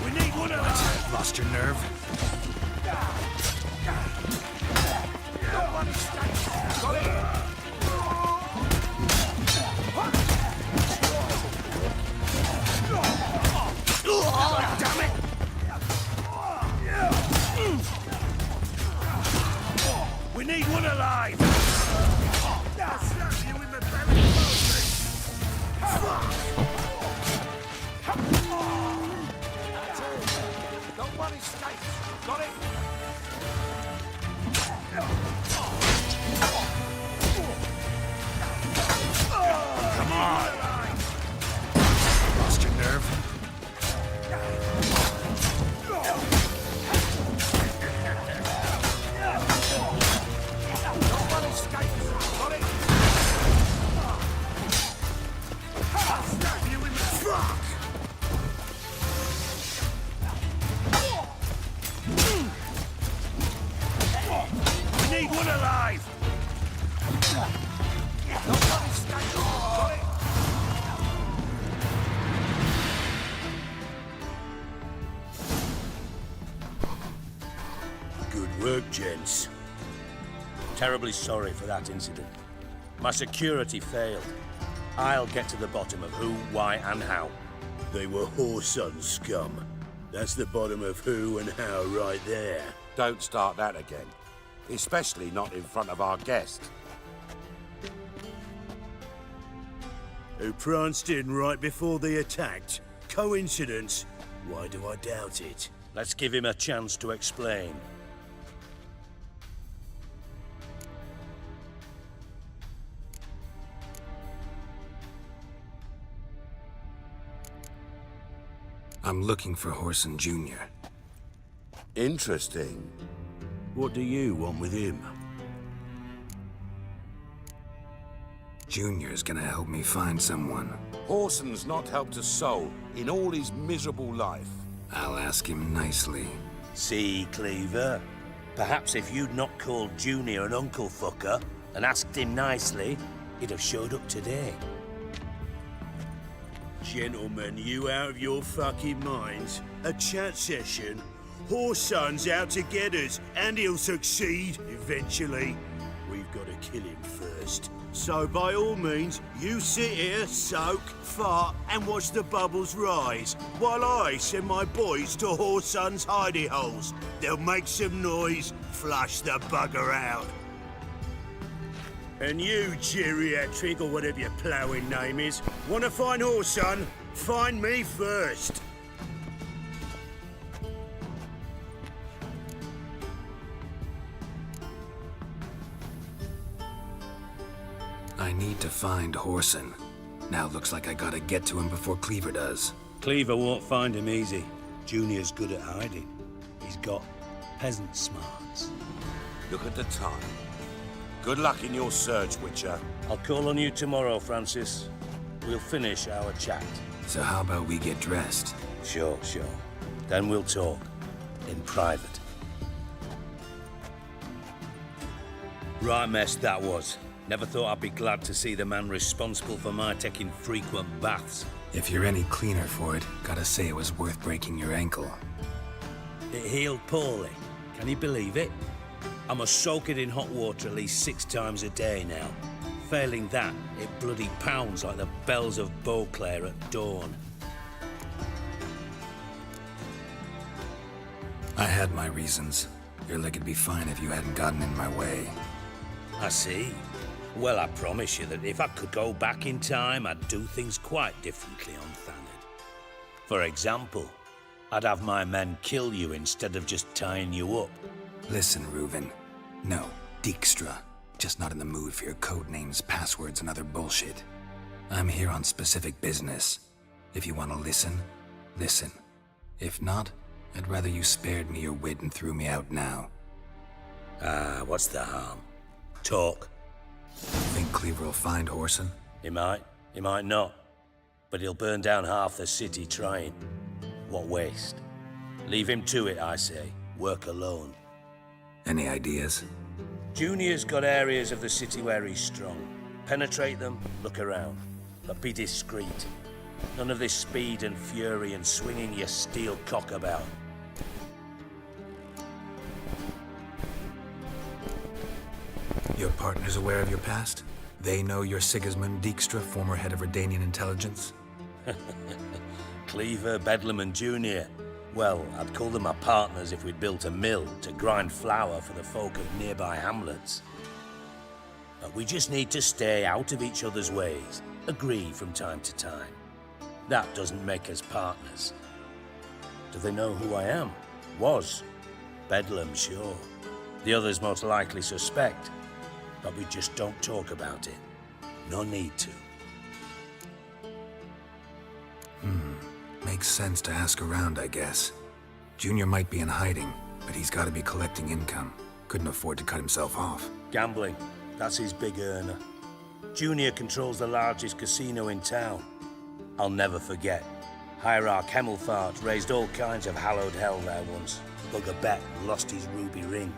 We need one of us. Lost your nerve? Nobody stays. Got it. Damn it! We need one alive. I'll slap you in the belly. Nobody stays. Got it. Come on! Lost your nerve? Nobody escapes! Got it! I'll stab you in the fuck! We need one alive! Nobody escapes! Got it! Good work, gents. Terribly sorry for that incident. My security failed. I'll get to the bottom of who, why, and how. They were whoreson scum. That's the bottom of who and how right there. Don't start that again. Especially not in front of our guest. Who pranced in right before they attacked. Coincidence? Why do I doubt it? Let's give him a chance to explain. I'm looking for Whoreson Jr. Interesting. What do you want with him? Junior's gonna help me find someone. Whoreson's not helped a soul in all his miserable life. I'll ask him nicely. See, Cleaver? Perhaps if you'd not called Junior an uncle fucker and asked him nicely, he'd have showed up today. Gentlemen, you out of your fucking minds? A chat session? Whoreson's out to get us, and he'll succeed eventually. We've got to kill him first. So by all means, you sit here, soak, fart, and watch the bubbles rise, while I send my boys to Whoreson's hidey holes. They'll make some noise, flush the bugger out. And you, geriatric, or whatever your ploughing name is, want to find Whoreson? Find me first. I need to find Whoreson. Now looks like I gotta get to him before Cleaver does. Cleaver won't find him easy. Junior's good at hiding. He's got peasant smarts. Look at the time. Good luck in your search, Witcher. I'll call on you tomorrow, Francis. We'll finish our chat. So how about we get dressed? Sure. Then we'll talk. In private. Right mess that was. Never thought I'd be glad to see the man responsible for my taking frequent baths. If you're any cleaner for it, gotta say it was worth breaking your ankle. It healed poorly. Can you believe it? I must soak it in hot water at least 6 times a day now. Failing that, it bloody pounds like the bells of Beauclair at dawn. I had my reasons. Your leg would be fine if you hadn't gotten in my way. I see. Well, I promise you that if I could go back in time, I'd do things quite differently on Thanedd. For example, I'd have my men kill you instead of just tying you up. Listen, Reuven. No, Dijkstra. Just not in the mood for your code names, passwords, and other bullshit. I'm here on specific business. If you want to listen, listen. If not, I'd rather you spared me your wit and threw me out now. What's the harm? Talk. Think Cleaver will find Whoreson? He might not. But he'll burn down half the city trying. What waste? Leave him to it, I say. Work alone. Any ideas? Junior's got areas of the city where he's strong. Penetrate them, look around. But be discreet. None of this speed and fury and swinging your steel cock about. Your partner's aware of your past? They know you're Sigismund Dijkstra, former head of Redanian intelligence? Cleaver, Bedlam and Junior. Well, I'd call them my partners if we'd built a mill to grind flour for the folk of nearby hamlets. But we just need to stay out of each other's ways, agree from time to time. That doesn't make us partners. Do they know who I am? Was. Bedlam, sure. The others most likely suspect, but we just don't talk about it. No need to. Makes sense to ask around, I guess. Junior might be in hiding, but he's got to be collecting income. Couldn't afford to cut himself off. Gambling. That's his big earner. Junior controls the largest casino in town. I'll never forget. Hierarch Hemmelfart raised all kinds of hallowed hell there once. Bugger bet lost his ruby ring.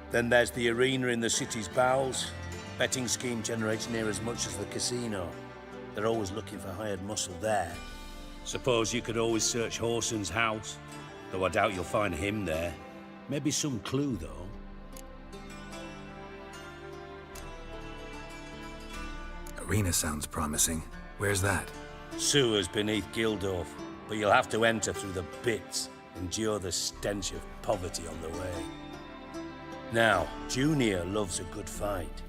Then there's the arena in the city's bowels. Betting scheme generates near as much as the casino. They're always looking for hired muscle there. Suppose you could always search Whoreson's house, though I doubt you'll find him there. Maybe some clue, though. Arena sounds promising. Where's that? Sewers beneath Gildorf, but you'll have to enter through the bits, endure the stench of poverty on the way. Now, Junior loves a good fight.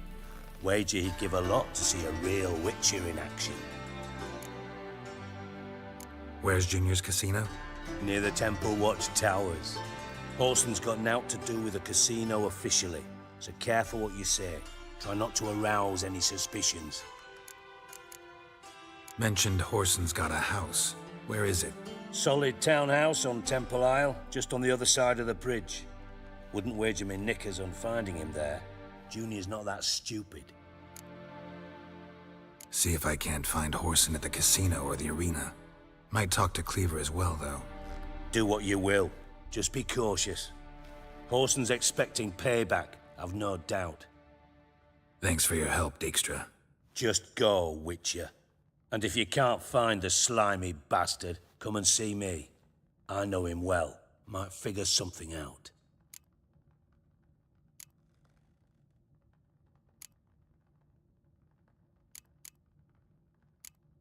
Wager he'd give a lot to see a real witcher in action. Where's Junior's casino? Near the Temple Watch Towers. Whoreson's got naught to do with the casino officially, so careful what you say. Try not to arouse any suspicions. Mentioned Whoreson's got a house. Where is it? Solid townhouse on Temple Isle, just on the other side of the bridge. Wouldn't wager me knickers on finding him there. Junior's not that stupid. See if I can't find Whoreson at the casino or the arena. Might talk to Cleaver as well, though. Do what you will. Just be cautious. Whoreson's expecting payback, I've no doubt. Thanks for your help, Dijkstra. Just go, Witcher. And if you can't find the slimy bastard, come and see me. I know him well. Might figure something out.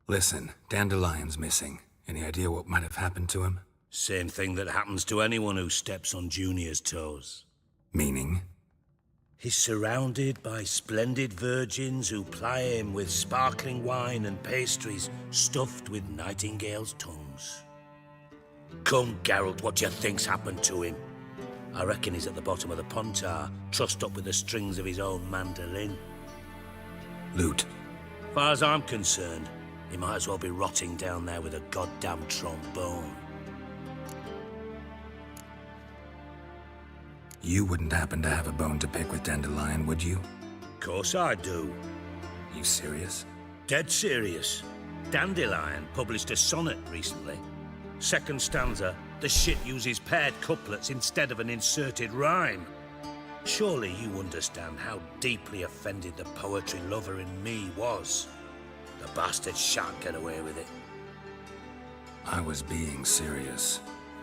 Listen, Dandelion's missing. Any idea what might have happened to him? Same thing that happens to anyone who steps on Junior's toes. Meaning? He's surrounded by splendid virgins who ply him with sparkling wine and pastries stuffed with nightingales' tongues. Come, Geralt, what do you think's happened to him? I reckon he's at the bottom of the Pontar, trussed up with the strings of his own mandolin. Loot. Far as I'm concerned, he might as well be rotting down there with a goddamn trombone. You wouldn't happen to have a bone to pick with Dandelion, would you? Course I do. You serious? Dead serious. Dandelion published a sonnet recently. Second stanza, the shit uses paired couplets instead of an inserted rhyme. Surely you understand how deeply offended the poetry lover in me was. The bastard shan't get away with it. I was being serious.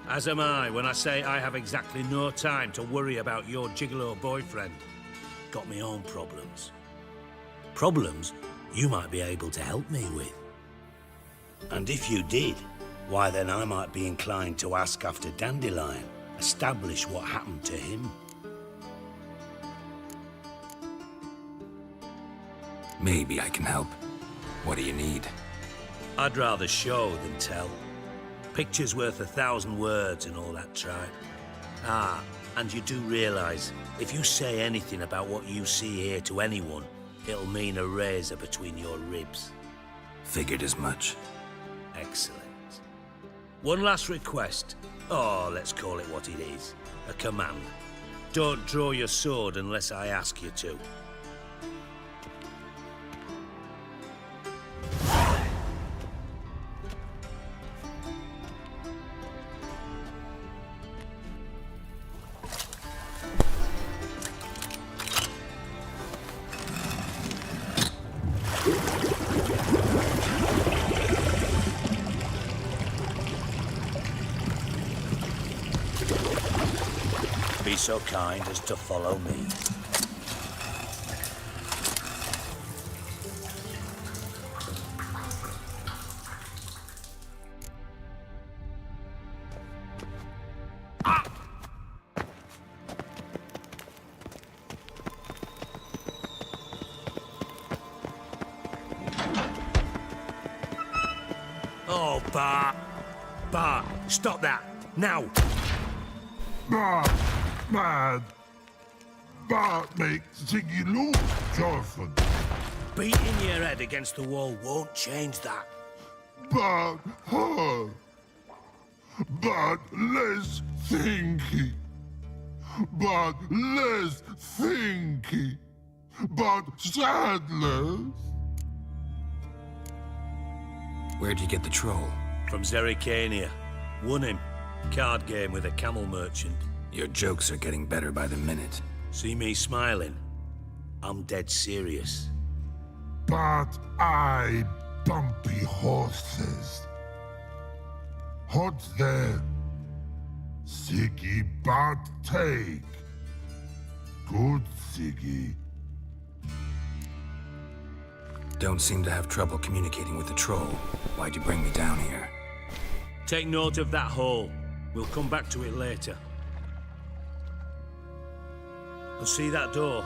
As am I when I say I have exactly no time to worry about your gigolo boyfriend. Got me own problems. Problems you might be able to help me with. And if you did, why then I might be inclined to ask after Dandelion, establish what happened to him. Maybe I can help. What do you need? I'd rather show than tell. Picture's worth 1,000 words and all that tripe. Ah, and you do realize, if you say anything about what you see here to anyone, it'll mean a razor between your ribs. Figured as much. Excellent. One last request. Oh, let's call it what it is. A command. Don't draw your sword unless I ask you to. Be so kind as to follow me. Oh, Bart. Bart, stop that. Now. Bad. Bart makes Ziggy lose, Jonathan. Beating your head against the wall won't change that. But her. But less thinky. But less thinky. But sadless. Where'd you get the troll? From Zerrikania. Won him. Card game with a camel merchant. Your jokes are getting better by the minute. See me smiling? I'm dead serious. But I bumpy horses. Hot there. Ziggy but take. Good Ziggy. Don't seem to have trouble communicating with the troll. Why'd you bring me down here? Take note of that hole. We'll come back to it later. And see that door?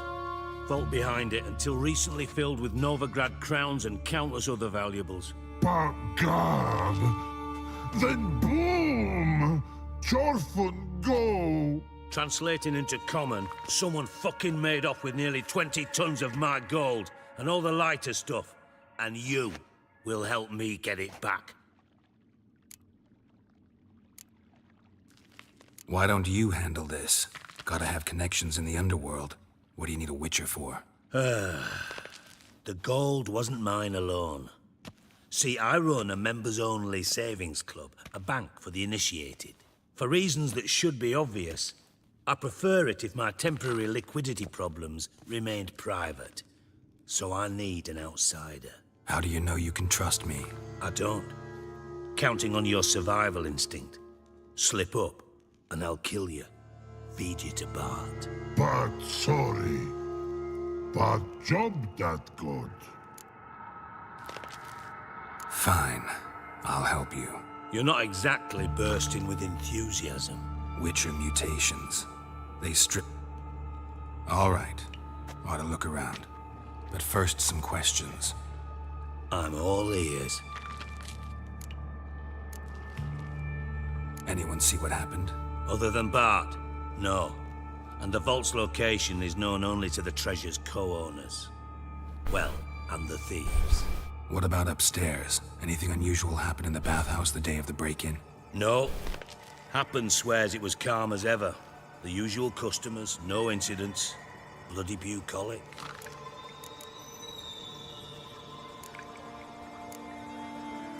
Vault behind it, until recently filled with Novigrad crowns and countless other valuables. But God. Then boom! Chorfun go! Translating into common, someone fucking made off with nearly 20 tons of my gold and all the lighter stuff. And you will help me get it back. Why don't you handle this? Gotta have connections in the underworld. What do you need a witcher for? The gold wasn't mine alone. See, I run a members-only savings club, a bank for the initiated. For reasons that should be obvious, I prefer it if my temporary liquidity problems remained private. So I need an outsider. How do you know you can trust me? I don't. Counting on your survival instinct. Slip up, and I'll kill you. Feed you to Bart. But sorry. But job that good. Fine. I'll help you. You're not exactly bursting with enthusiasm. Witcher mutations. They strip... All right. Ought to look around. But first, some questions. I'm all ears. Anyone see what happened? Other than Bart? No. And the vault's location is known only to the treasure's co-owners. Well, and the thieves. What about upstairs? Anything unusual happen in the bathhouse the day of the break-in? No. Happen swears it was calm as ever. The usual customers, no incidents. Bloody bucolic.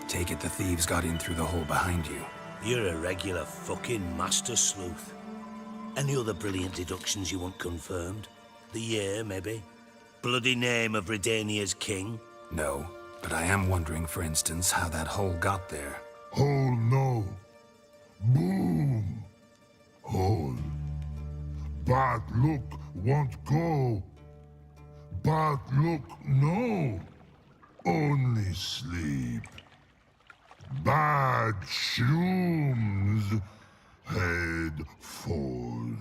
Take it the thieves got in through the hole behind you. You're a regular fucking master sleuth. Any other brilliant deductions you want confirmed? The year, maybe? Bloody name of Redania's king? No, but I am wondering, for instance, how that hole got there. Hole no. Boom. Hole. But look won't go. But look no. Only sleep. Bad shrooms. Head falls.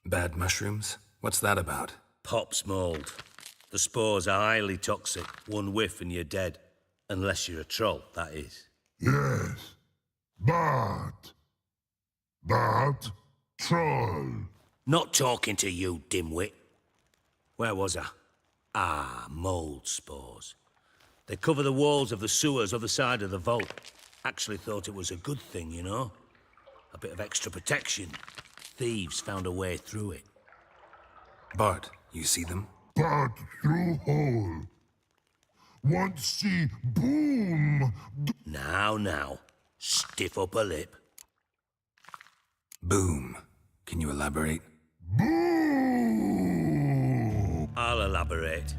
Bad mushrooms? What's that about? Pop's mold. The spores are highly toxic. One whiff and you're dead. Unless you're a troll, that is. Yes. But troll. Not talking to you, dimwit. Where was I? Ah, mold spores. They cover the walls of the sewers other side of the vault. Actually thought it was a good thing, you know? A bit of extra protection. Thieves found a way through it. Bart, you see them? Part through hole. Want see boom. Now. Stiff upper lip. Boom. Can you elaborate? Boom. I'll elaborate.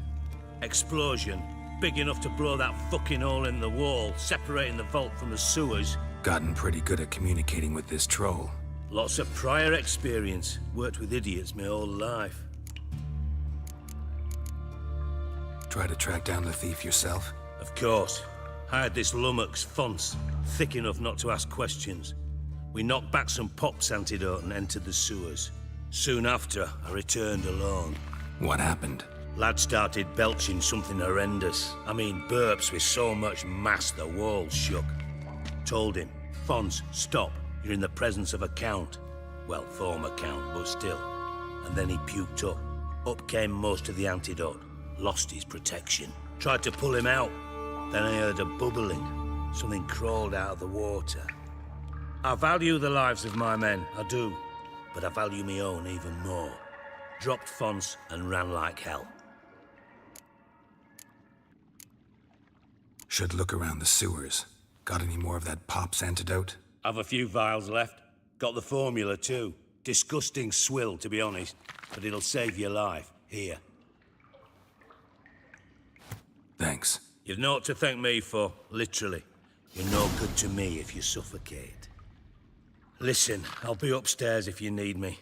Explosion. Big enough to blow that fucking hole in the wall, separating the vault from the sewers. Gotten pretty good at communicating with this troll. Lots of prior experience. Worked with idiots my whole life. Try to track down the thief yourself? Of course. Hired this lummox, Fonce, thick enough not to ask questions. We knocked back some Pop's antidote and entered the sewers. Soon after, I returned alone. What happened? Lad started belching something horrendous. I mean, burps with so much mass the walls shook. Told him, Fonce, stop. You're in the presence of a count. Well, former count, but still. And then he puked up. Up came most of the antidote. Lost his protection. Tried to pull him out. Then I heard a bubbling. Something crawled out of the water. I value the lives of my men, I do. But I value my own even more. Dropped Fonce and ran like hell. Should look around the sewers. Got any more of that Pop's antidote? I've a few vials left. Got the formula too. Disgusting swill, to be honest. But it'll save your life. Here. Thanks. You've naught to thank me for, literally. You're no good to me if you suffocate. Listen, I'll be upstairs if you need me.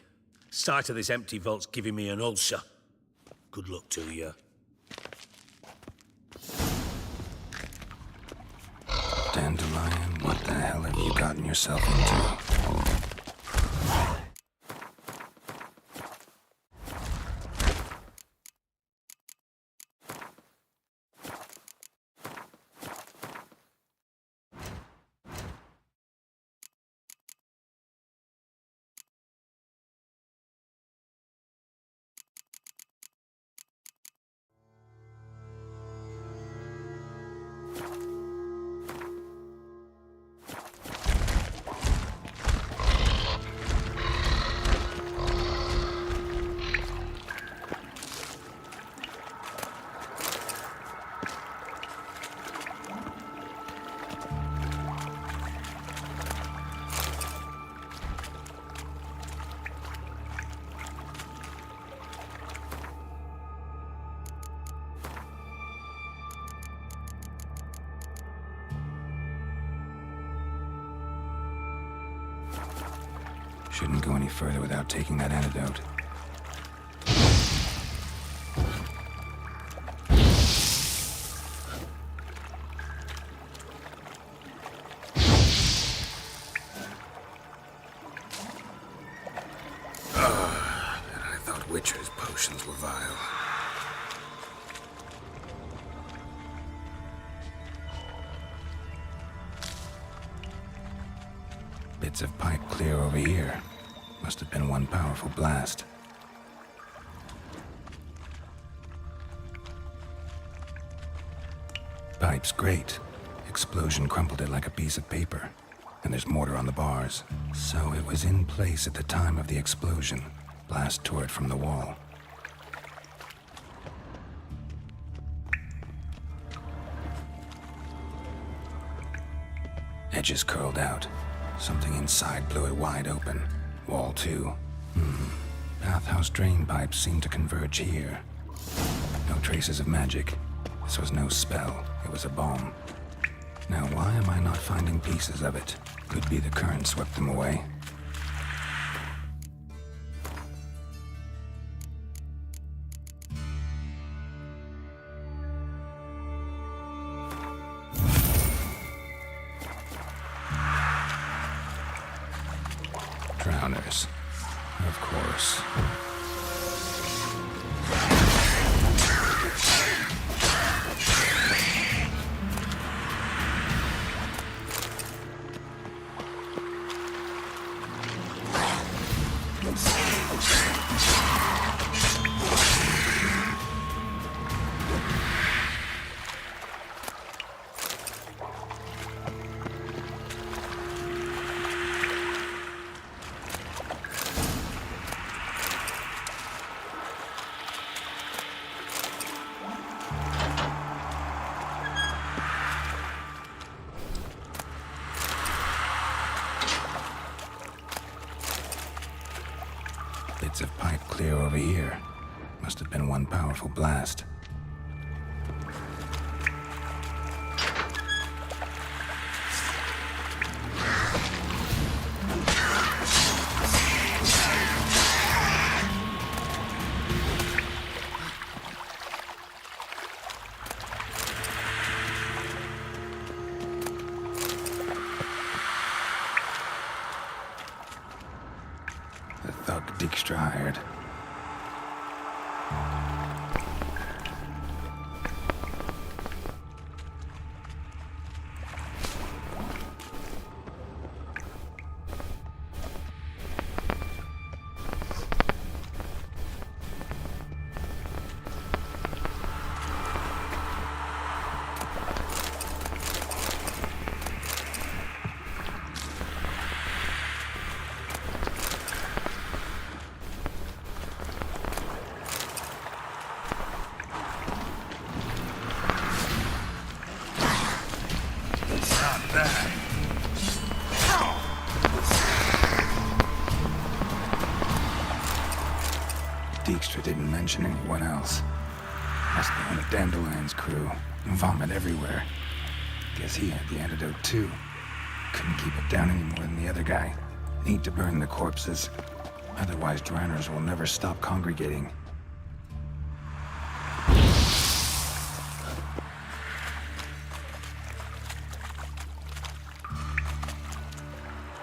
Sight of this empty vault's giving me an ulcer. Good luck to you. Dandelion, what the hell have you gotten yourself into? Shouldn't go any further without taking that antidote. I thought Witcher's potions were vile. Bits of pipe clear over here. Must have been one powerful blast. Pipe's great. Explosion crumpled it like a piece of paper. And there's mortar on the bars. So it was in place at the time of the explosion. Blast tore it from the wall. Edges curled out. Something inside blew it wide open. Wall too. Bathhouse drain pipes seemed to converge here. No traces of magic. This was no spell. It was a bomb. Now why am I not finding pieces of it? Could be the current swept them away. Drowners. Of course. bits of pipe clear over here. Must have been one powerful blast. The thug Dijkstra hired. Dijkstra didn't mention anyone else. Must be on the Dandelion's crew. Vomit everywhere. Guess he had the antidote too. Couldn't keep it down any more than the other guy. Need to burn the corpses. Otherwise, drowners will never stop congregating.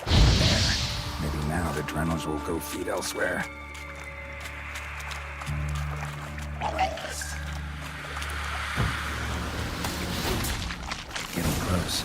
There. Maybe now the drowners will go feed elsewhere. Getting close.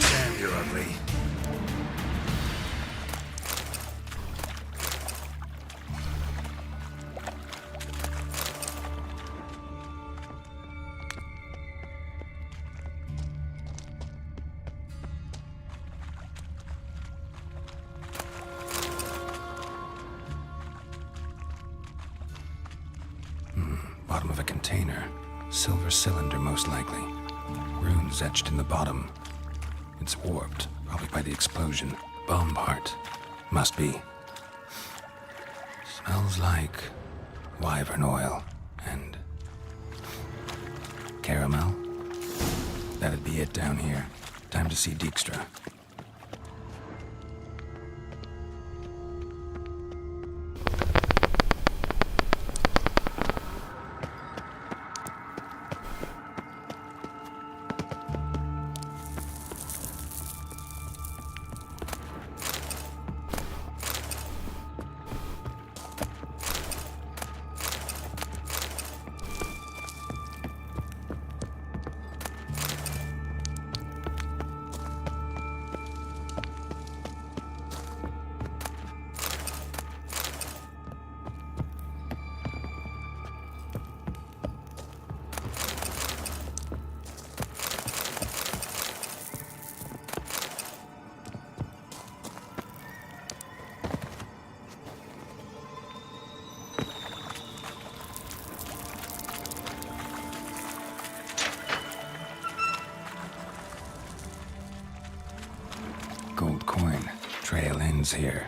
Damn, you're ugly. Bottom of a container. Silver cylinder, most likely. Runes etched in the bottom. It's warped, probably by the explosion. Bomb part. Must be. Smells like wyvern oil and caramel. That'd be it down here. Time to see Dijkstra. Gold coin. Trail ends here.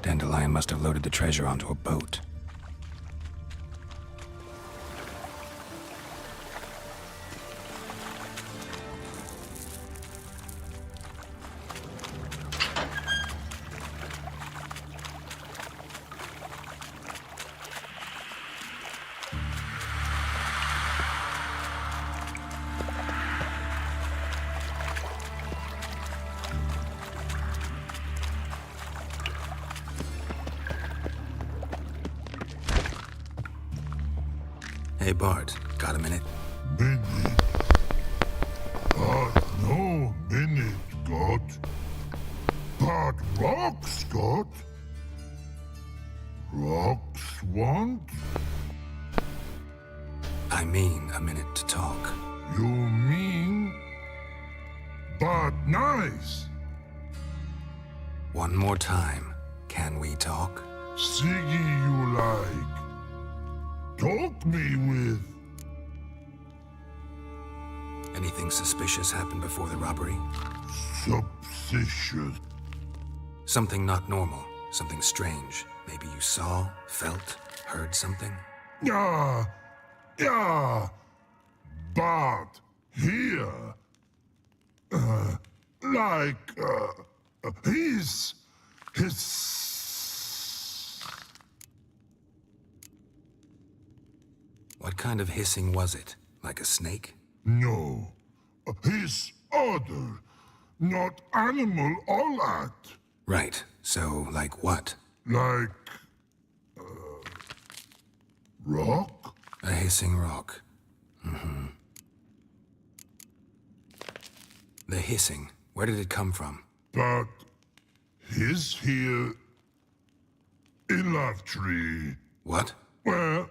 Dandelion must have loaded the treasure onto a boat. Hey Bart, got a minute? Minute. But no minute, got. But rocks, got. Rocks want? I mean a minute to talk. You mean? But nice. One more time. Can we talk? Siggy you like. Talk me with. Anything suspicious happened before the robbery? Suspicious. Something not normal. Something strange. Maybe you saw, felt, heard something? Yeah. Yeah. But here. His. What kind of hissing was it? Like a snake? No. His other. Not animal all that. Right. So, like what? Like. Rock? A hissing rock. Mm-hmm. The hissing. Where did it come from? But. His here. In Love Tree. What? Well,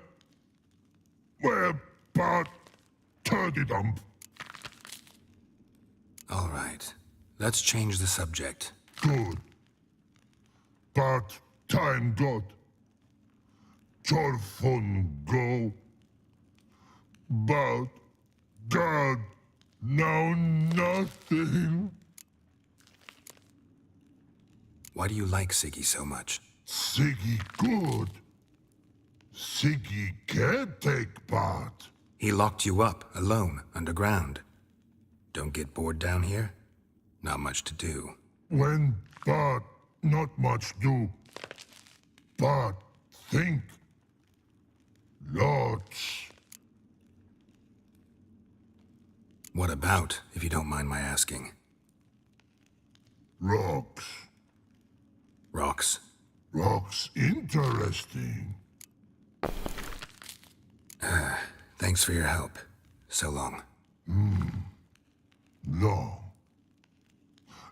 but turdy dump. All right. Let's change the subject. Good. But time got. Torfon go. But God, now nothing. Why do you like Siggy so much? Siggy good. Siggy can't take part. He locked you up, alone, underground. Don't get bored down here? Not much to do. When but not much do. But think. Lots. What about, if you don't mind my asking? Rocks. Rocks? Rocks interesting. Thanks for your help. So long. Long.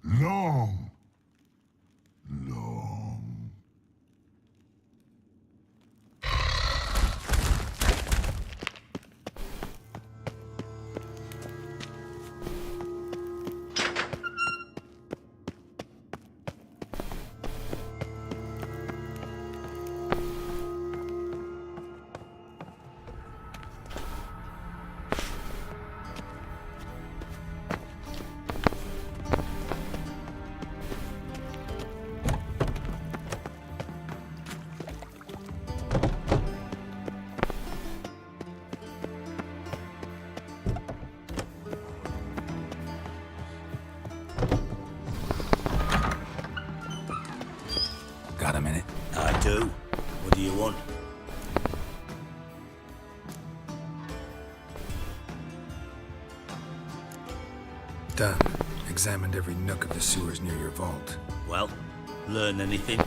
Long. Long. Got a minute? I do. What do you want? Done. Examined every nook of the sewers near your vault. Well, learn anything?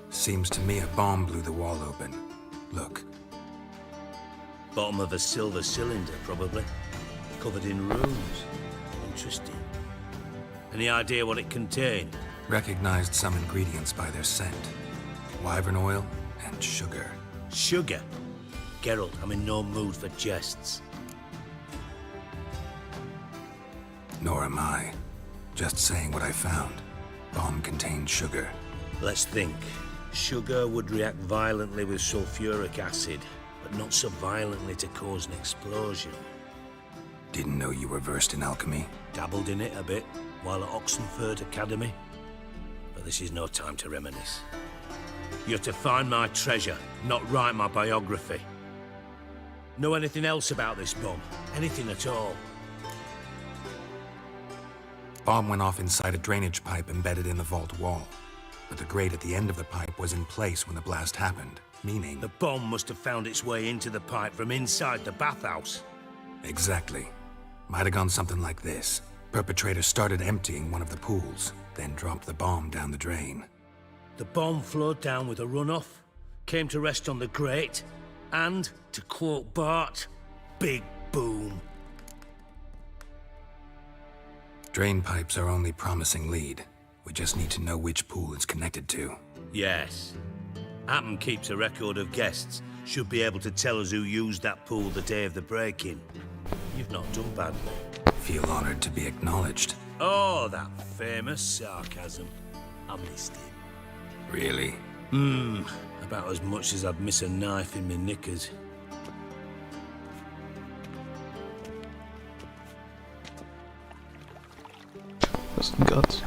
Seems to me a bomb blew the wall open. Look. Bottom of a silver cylinder, probably. Covered in runes. Interesting. Any idea what it contained? Recognized some ingredients by their scent. Wyvern oil and sugar. Sugar? Geralt, I'm in no mood for jests. Nor am I. Just saying what I found. Bomb contained sugar. Let's think. Sugar would react violently with sulfuric acid, but not so violently to cause an explosion. Didn't know you were versed in alchemy. Dabbled in it a bit while at Oxenford Academy. But this is no time to reminisce. You're to find my treasure, not write my biography. Know anything else about this bomb? Anything at all? Bomb went off inside a drainage pipe embedded in the vault wall. But the grate at the end of the pipe was in place when the blast happened, meaning... The bomb must have found its way into the pipe from inside the bathhouse. Exactly. Might have gone something like this. Perpetrator started emptying one of the pools, then dropped the bomb down the drain. The bomb flowed down with a runoff, came to rest on the grate, And, to quote Bart, big boom. Drain pipes are only promising lead. We just need to know which pool it's connected to. Yes. Hammond keeps a record of guests. Should be able to tell us who used that pool the day of the break-in. You've not done badly. Feel honored to be acknowledged. Oh, that famous sarcasm. I missed it. Really? About as much as I'd miss a knife in my knickers. Some guts.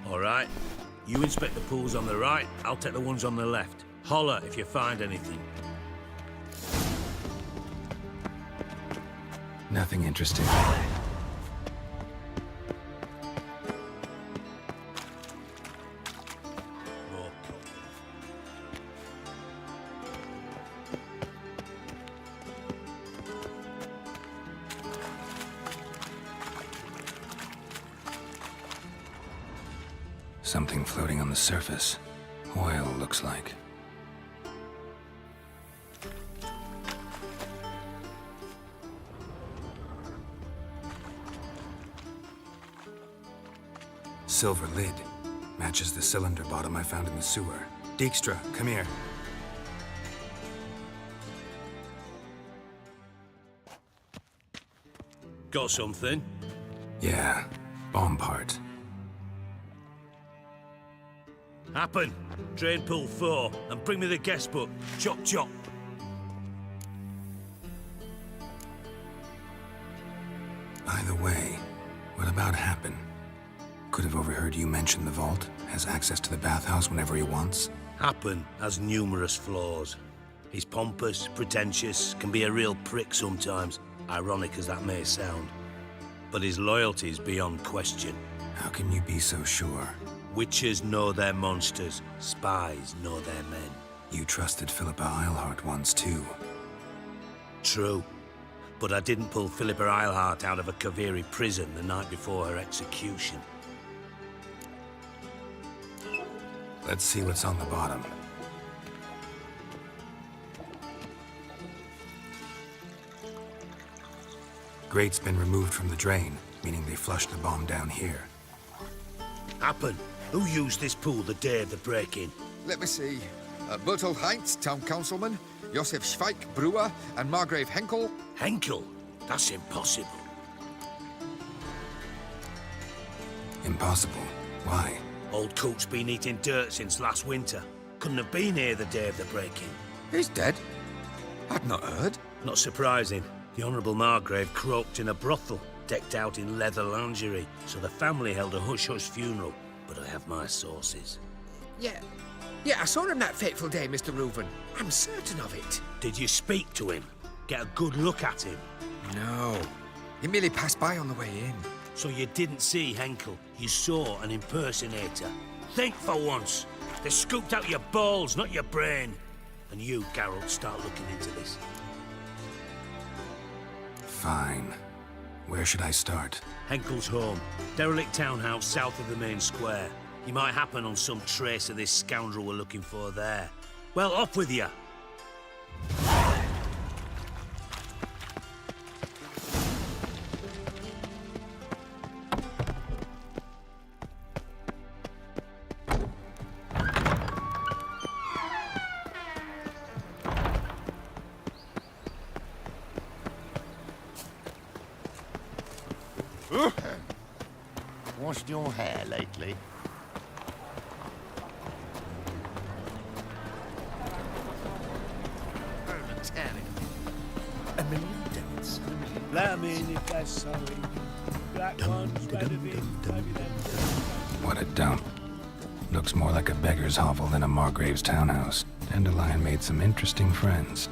All right. You inspect the pools on the right, I'll take the ones on the left. Holler if you find anything. Nothing interesting. More coffee. Something floating on the surface. Oil, looks like. Silver lid. Matches the cylinder bottom I found in the sewer. Dijkstra, come here. Got something? Yeah, bomb part. Happen. Drain pool 4, and bring me the guest book. Chop chop. By the way, what about Happen? Could have overheard you mention the vault. Has access to the bathhouse whenever he wants. Happen has numerous flaws. He's pompous, pretentious, can be a real prick sometimes, ironic as that may sound. But his loyalty's beyond question. How can you be so sure? Witches know their monsters, spies know their men. You trusted Philippa Eilhart once too. True. But I didn't pull Philippa Eilhart out of a Kaviri prison the night before her execution. Let's see what's on the bottom. Grate's been removed from the drain, meaning they flushed the bomb down here. Happen. Who used this pool the day of the break-in? Let me see. Bertel Heinz, town councilman, Josef Schweik, brewer, and Margrave Henkel. Henkel? That's impossible. Impossible. Why? Old Coot's been eating dirt since last winter. Couldn't have been here the day of the break-in. He's dead? I'd not heard. Not surprising. The Honourable Margrave croaked in a brothel, decked out in leather lingerie, so the family held a hush-hush funeral. But I have my sources. Yeah, I saw him that fateful day, Mr. Reuven. I'm certain of it. Did you speak to him? Get a good look at him? No. He merely passed by on the way in. So you didn't see Henkel, you saw an impersonator. Think for once. They scooped out your balls, not your brain. And you, Geralt, start looking into this. Fine. Where should I start? Henkel's home. Derelict townhouse south of the main square. You might happen on some trace of this scoundrel we're looking for there. Well, off with you. Washed your hair lately? A million dents. Blaming if that's sorry. Black ones, red of it, What a dump. Looks more like a beggar's hovel than a Margrave's townhouse. Dandelion made some interesting friends.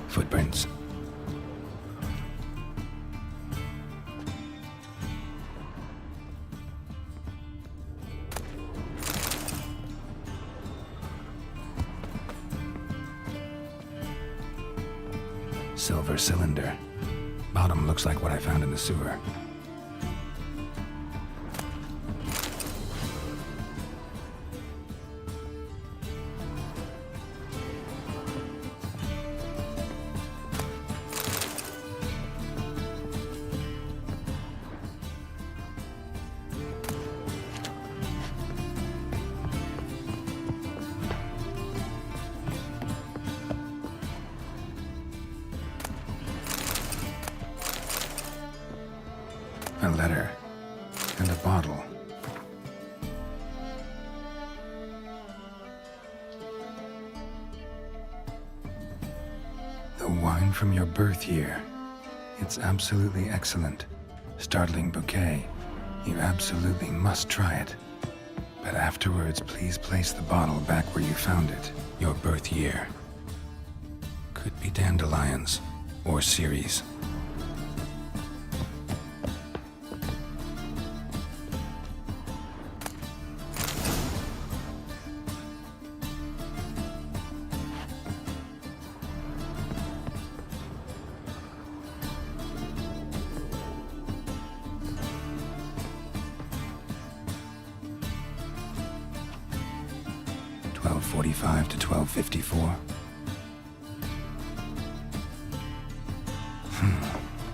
Footprints. Silver cylinder. Bottom looks like what I found in the sewer. letter. And a bottle. The wine from your birth year. It's absolutely excellent. Startling bouquet. You absolutely must try it. But afterwards, please place the bottle back where you found it. Your birth year. Could be dandelions or Ceres. .45 to 12:54.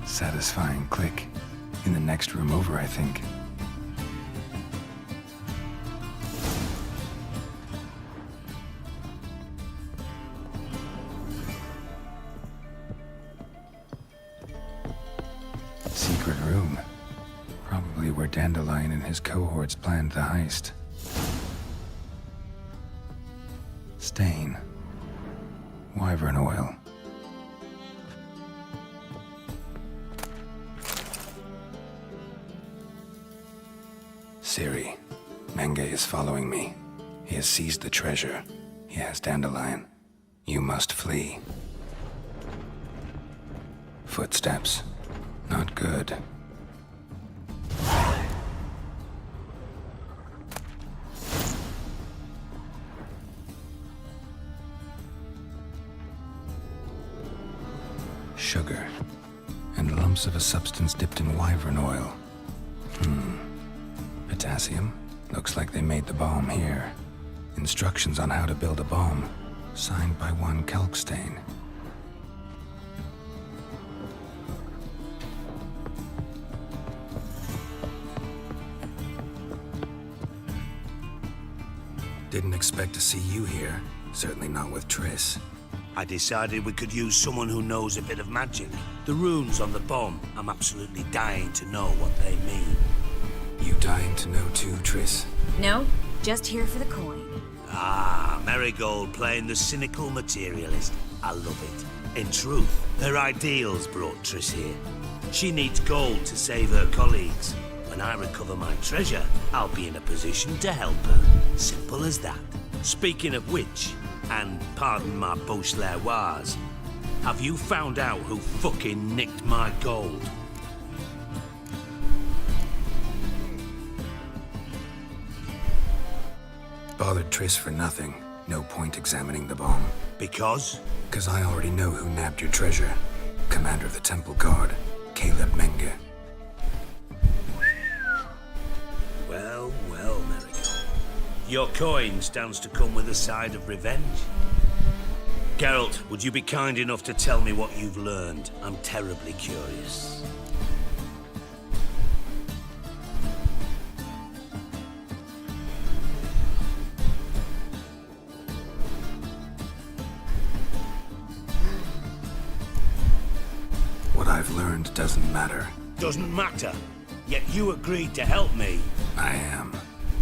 Satisfying click. In the next room over, I think. Secret room. Probably where Dandelion and his cohorts planned the heist. Stain. Wyvern oil. Ciri, Menge is following me. He has seized the treasure. He has Dandelion. You must flee. Footsteps. Not good. Sugar. And lumps of a substance dipped in wyvern oil. Potassium? Looks like they made the bomb here. Instructions on how to build a bomb. Signed by one Kalkstain. Didn't expect to see you here. Certainly not with Triss. I decided we could use someone who knows a bit of magic. The runes on the bomb, I'm absolutely dying to know what they mean. You dying to know too, Triss? No, just here for the coin. Ah, Marigold playing the cynical materialist. I love it. In truth, her ideals brought Triss here. She needs gold to save her colleagues. When I recover my treasure, I'll be in a position to help her. Simple as that. Speaking of which, and pardon my Beauclervois, have you found out who fucking nicked my gold? Bothered Triss for nothing. No point examining the bomb. Because? Because I already know who nabbed your treasure. Commander of the Temple Guard, Caleb Menge. Well, well, Marigold. Your coin stands to come with a side of revenge. Geralt, would you be kind enough to tell me what you've learned? I'm terribly curious. What I've learned doesn't matter. Doesn't matter. Yet you agreed to help me. I am.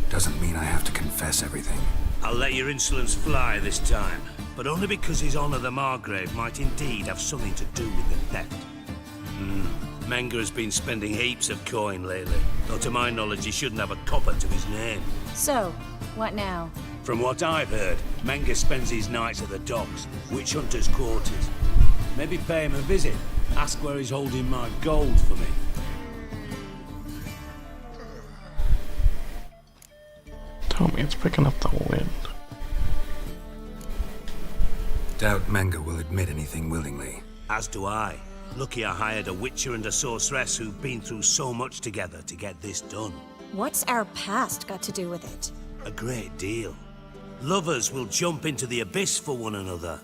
Doesn't mean I have to confess everything. I'll let your insolence fly this time, but only because his honor the Margrave might indeed have something to do with the theft. Menge has been spending heaps of coin lately, though to my knowledge he shouldn't have a copper to his name. So, what now? From what I've heard, Menge spends his nights at the docks, witch hunters' quarters. Maybe pay him a visit. Ask where he's holding my gold for me. Tell me it's picking up the wind. Doubt Menge will admit anything willingly. As do I. Lucky I hired a witcher and a sorceress who've been through so much together to get this done. What's our past got to do with it? A great deal. Lovers will jump into the abyss for one another.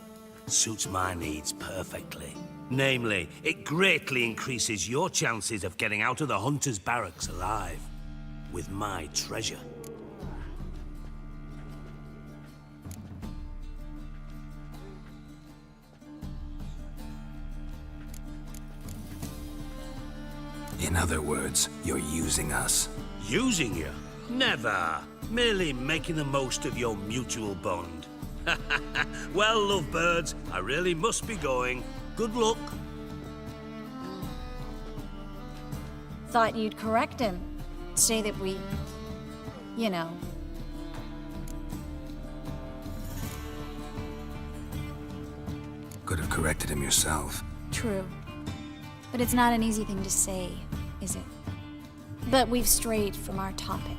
Suits my needs perfectly. Namely, it greatly increases your chances of getting out of the hunter's barracks alive. With my treasure. In other words, you're using us. Using you? Never. Merely making the most of your mutual bond. Well, lovebirds, I really must be going. Good luck. Thought you'd correct him. Say that we... you know... Could have corrected him yourself. True. But it's not an easy thing to say, is it? But we've strayed from our topic.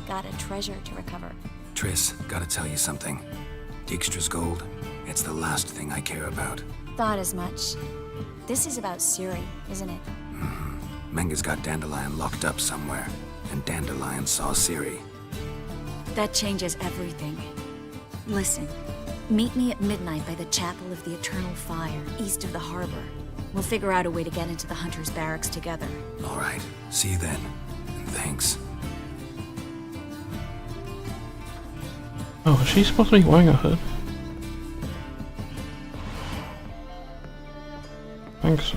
Got a treasure to recover. Triss, gotta tell you something. Dijkstra's gold, it's the last thing I care about. Thought as much. This is about Ciri, isn't it? Menga's got Dandelion locked up somewhere, and Dandelion saw Ciri. That changes everything. Listen, meet me at midnight by the Chapel of the Eternal Fire, east of the harbor. We'll figure out a way to get into the Hunter's barracks together. All right, see you then. And thanks. Oh, is she supposed to be wearing a hood? I think so.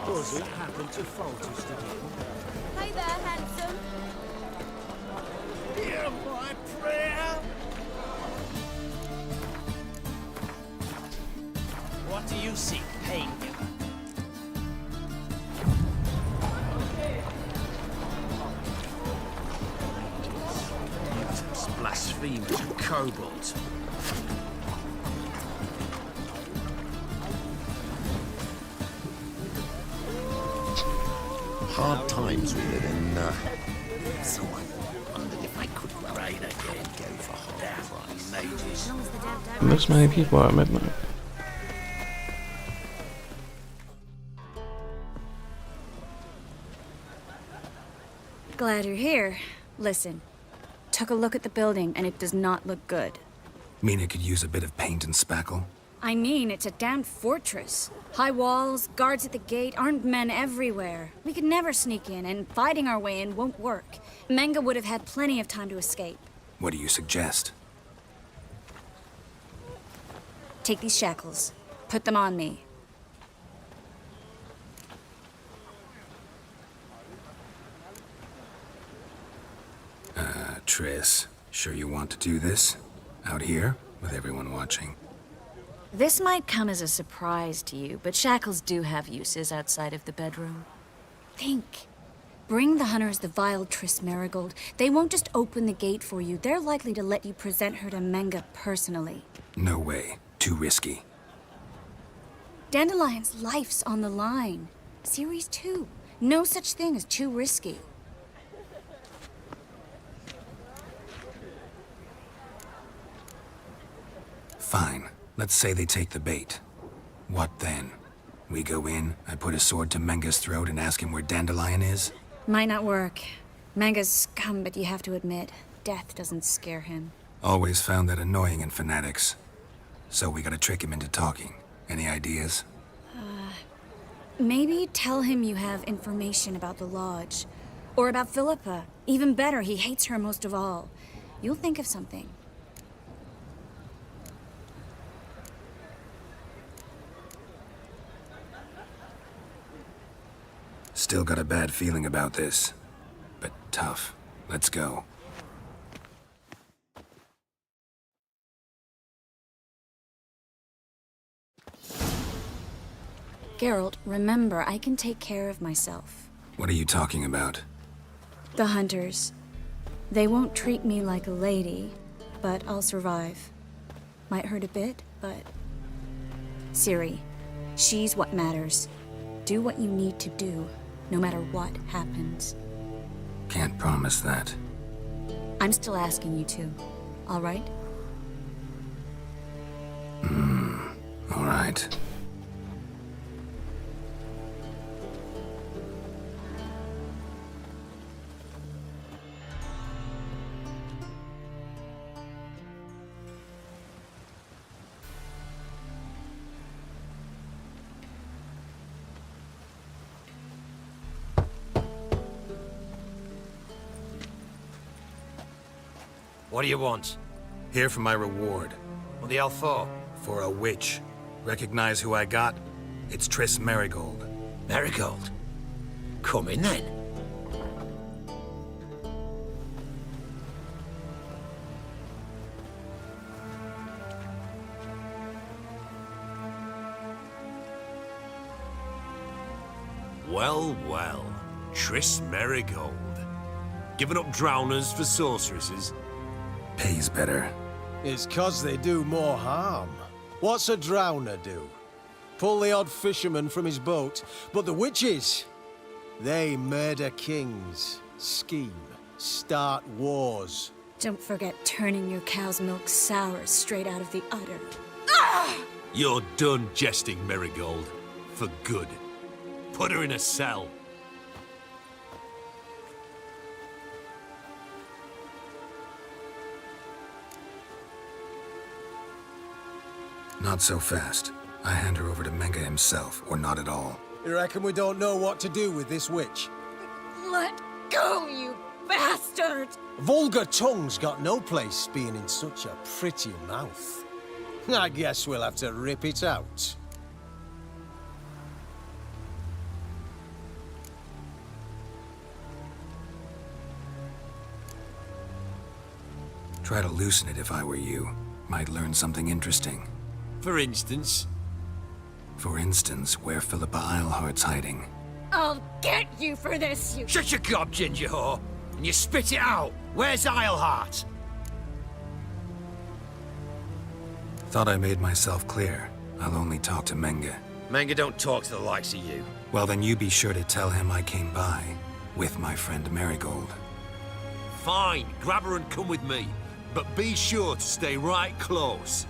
Does it happen to falters today? Hey there, handsome. Hear my prayer. What do you seek, pain? Blasphemers and kobolds. Hard times we live in. So I wondered if I could rain again, go for hot price. Mages. And this many people at midnight. Glad you're here. Listen, took a look at the building and it does not look good. Mean it could use a bit of paint and spackle? I mean, it's a damn fortress. High walls, guards at the gate, armed men everywhere. We could never sneak in, and fighting our way in won't work. Menga would have had plenty of time to escape. What do you suggest? Take these shackles. Put them on me. Triss, sure you want to do this? Out here, with everyone watching? This might come as a surprise to you, but shackles do have uses outside of the bedroom. Think. Bring the hunters the vile Triss Marigold. They won't just open the gate for you. They're likely to let you present her to Menga personally. No way. Too risky. Dandelion's life's on the line. Ciri's too. No such thing as too risky. Fine. Let's say they take the bait. What then? We go in, I put a sword to Menga's throat and ask him where Dandelion is? Might not work. Menga's scum, but you have to admit, death doesn't scare him. Always found that annoying in fanatics. So we gotta trick him into talking. Any ideas? Maybe tell him you have information about the Lodge. Or about Philippa. Even better, he hates her most of all. You'll think of something. Still got a bad feeling about this. But tough. Let's go. Geralt, remember, I can take care of myself. What are you talking about? The hunters. They won't treat me like a lady, but I'll survive. Might hurt a bit, but... Ciri, she's what matters. Do what you need to do, no matter what happens. Can't promise that. I'm still asking you to, all right? All right. What do you want? Here for my reward. What the hell for? For a witch. Recognize who I got? It's Triss Marigold. Marigold? Come in then. Well, well. Triss Marigold. Giving up drowners for sorceresses? Pays better. It's 'cause they do more harm. What's a drowner do? Pull the odd fisherman from his boat. But the witches, they murder kings, scheme, start wars. Don't forget turning your cow's milk sour straight out of the udder. You're done jesting, Marigold. For good. Put her in a cell. Not so fast. I hand her over to Menge himself, or not at all. You reckon we don't know what to do with this witch? Let go, you bastard! Vulgar tongue's got no place being in such a pretty mouth. I guess we'll have to rip it out. Try to loosen it if I were you. Might learn something interesting. For instance? For instance, where Philippa Eilhart's hiding. I'll get you for this, you... Shut your gob, ginger whore, and you spit it out. Where's Eilhart? Thought I made myself clear. I'll only talk to Menge. Menge don't talk to the likes of you. Well, then you be sure to tell him I came by. With my friend Marigold. Fine, grab her and come with me. But be sure to stay right close.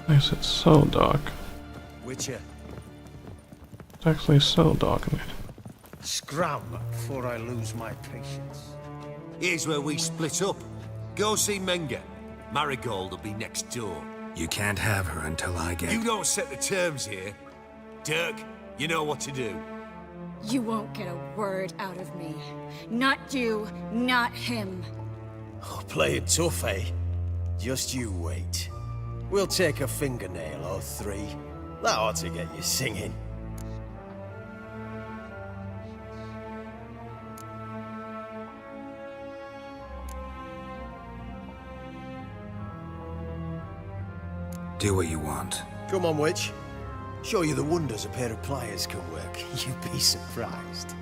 Nice, it's so dark. Witcher, It's actually so dark in here. scram before I lose my patience. Here's where we split up. Go see Menge. Marigold will be next door. You can't have her until I get... You don't set the terms here. Dirk, you know what to do. You won't get a word out of me. Not you, not him. Oh, play it tough, eh? Just you wait. We'll take a fingernail or three. That ought to get you singing. Do what you want. Come on, witch. Show you the wonders a pair of pliers can work. You'd be surprised.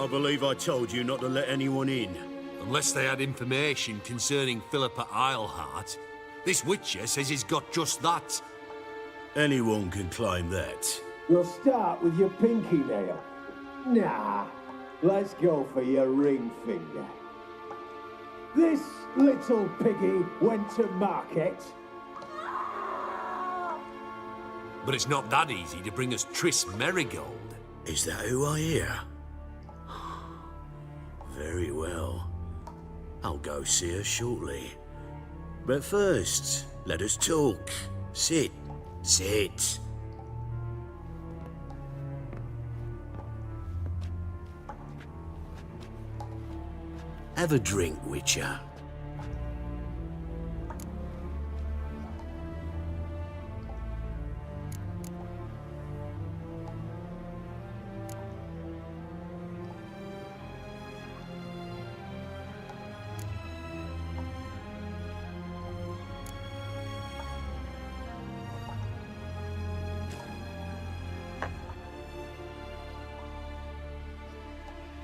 I believe I told you not to let anyone in. Unless they had information concerning Philippa Eilhart. This Witcher says he's got just that. Anyone can claim that. You'll start with your pinky nail. Nah, let's go for your ring finger. This little piggy went to market. But it's not that easy to bring us Triss Marigold. Is that who I hear? Very well. I'll go see her shortly. But first, let us talk. Sit. Sit. Have a drink, Witcher.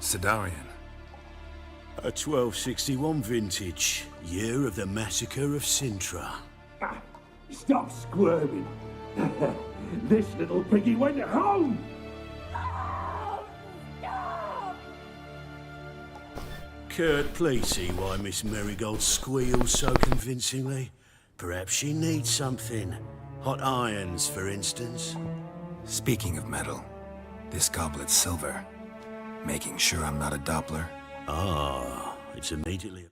Sidarian. A 1261 vintage, year of the massacre of Sintra. Stop squirming. This little piggy went home. Kurt, please see why Miss Marigold squeals so convincingly. Perhaps she needs something. Hot irons, for instance. Speaking of metal, this goblet's silver. Making sure I'm not a Doppler. Ah, it's immediately...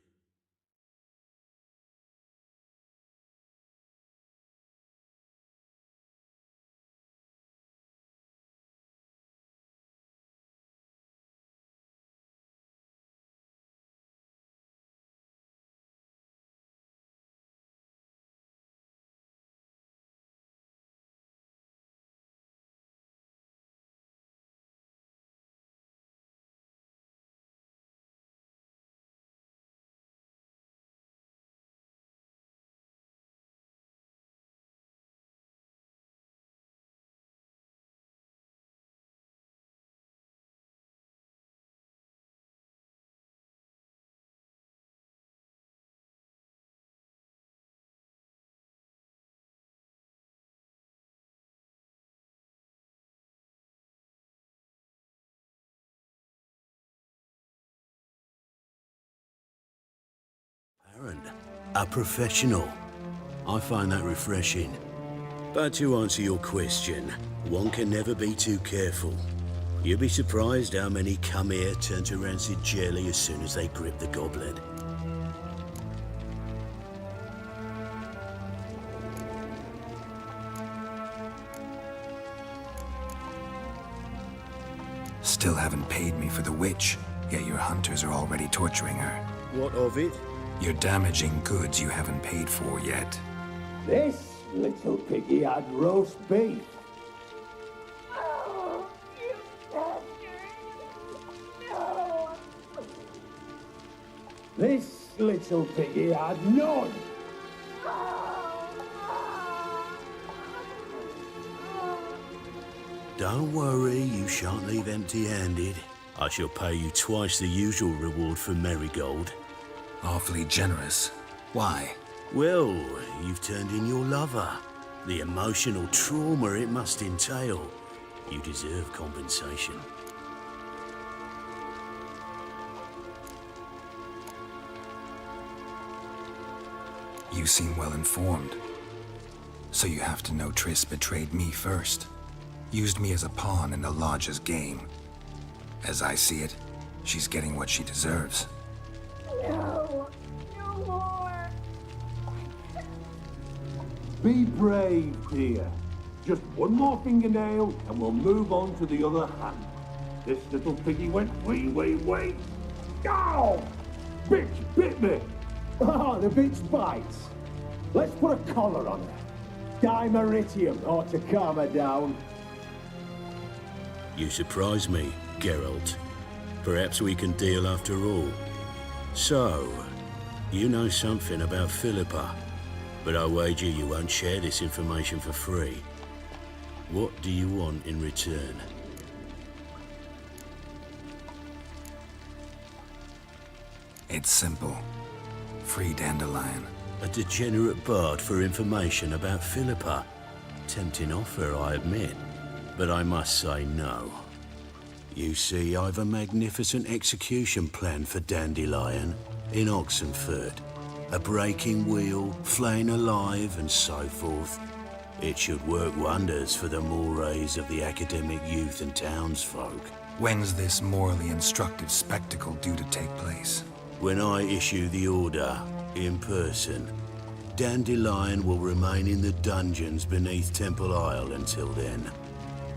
A professional. I find that refreshing. But to answer your question, one can never be too careful. You'd be surprised how many come here turn to rancid jelly as soon as they grip the goblet. Still haven't paid me for the witch, yet your hunters are already torturing her. What of it? You're damaging goods you haven't paid for yet. This little piggy had roast beef. Oh, you bastard! No! This little piggy had none. Don't worry, you shan't leave empty-handed. I shall pay you twice the usual reward for Marigold. Awfully generous. Why? Well, you've turned in your lover. The emotional trauma it must entail. You deserve compensation. You seem well informed. So you have to know Triss betrayed me first. Used me as a pawn in the Lodge's game. As I see it, she's getting what she deserves. No! No more! Be brave, dear. Just one more fingernail and we'll move on to the other hand. This little piggy went wee. Ow! Bitch bit me! Ah, the bitch bites. Let's put a collar on her. Dimeritium ought to calm her down. You surprise me, Geralt. Perhaps we can deal after all. So, you know something about Philippa, but I wager you won't share this information for free. What do you want in return? It's simple. Free Dandelion. A degenerate bard for information about Philippa. Tempting offer, I admit, but I must say no. You see, I've a magnificent execution plan for Dandelion in Oxenford. A breaking wheel, flaying alive, and so forth. It should work wonders for the mores of the academic youth and townsfolk. When's this morally instructive spectacle due to take place? When I issue the order, in person, Dandelion will remain in the dungeons beneath Temple Isle until then.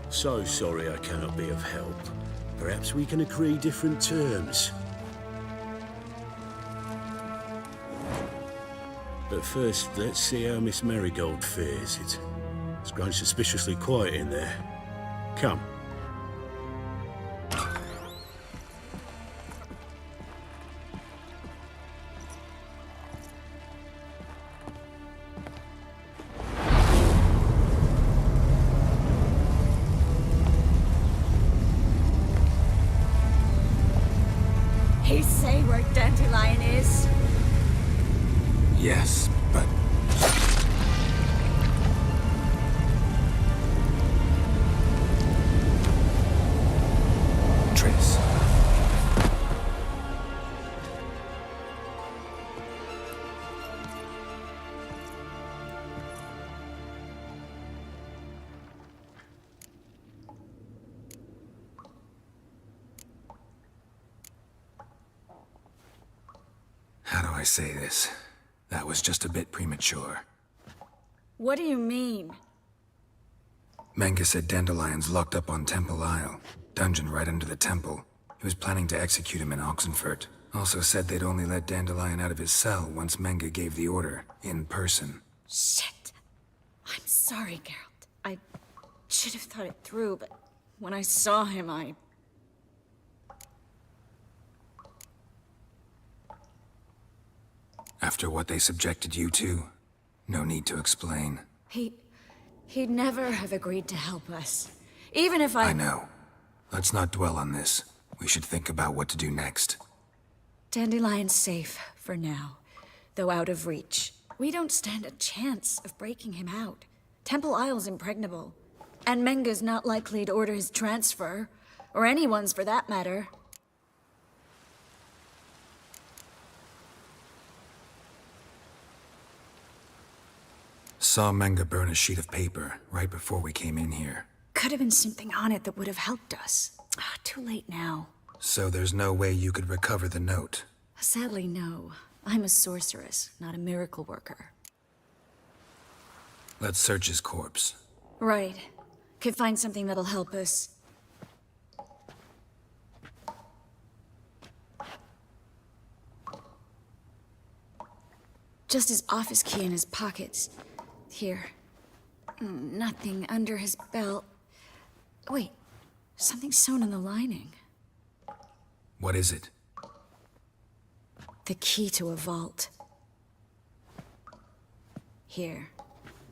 So sorry I cannot be of help. Perhaps we can agree different terms. But first, let's see how Miss Marigold fares. It's grown suspiciously quiet in there. Come. He say where Dandelion is? Yes, but... Triss. say this? That was just a bit premature. What do you mean? Menge said Dandelion's locked up on Temple Isle. Dungeon right under the temple. He was planning to execute him in Oxenfurt. Also said they'd only let Dandelion out of his cell once Menge gave the order, in person. Shit. I'm sorry, Geralt. I should have thought it through, but when I saw him, After what they subjected you to, no need to explain. He'd never have agreed to help us. Even if I know. Let's not dwell on this. We should think about what to do next. Dandelion's safe, for now. Though out of reach. We don't stand a chance of breaking him out. Temple Isle's impregnable. And Menge's not likely to order his transfer. Or anyone's, for that matter. Saw Menge burn a sheet of paper right before we came in here. Could have been something on it that would have helped us. Too late now. So there's no way you could recover the note? Sadly, no. I'm a sorceress, not a miracle worker. Let's search his corpse. Right. Could find something that'll help us. Just his office key in his pockets. Here. Nothing under his belt. Wait. Something sewn in the lining. What is it? The key to a vault. Here.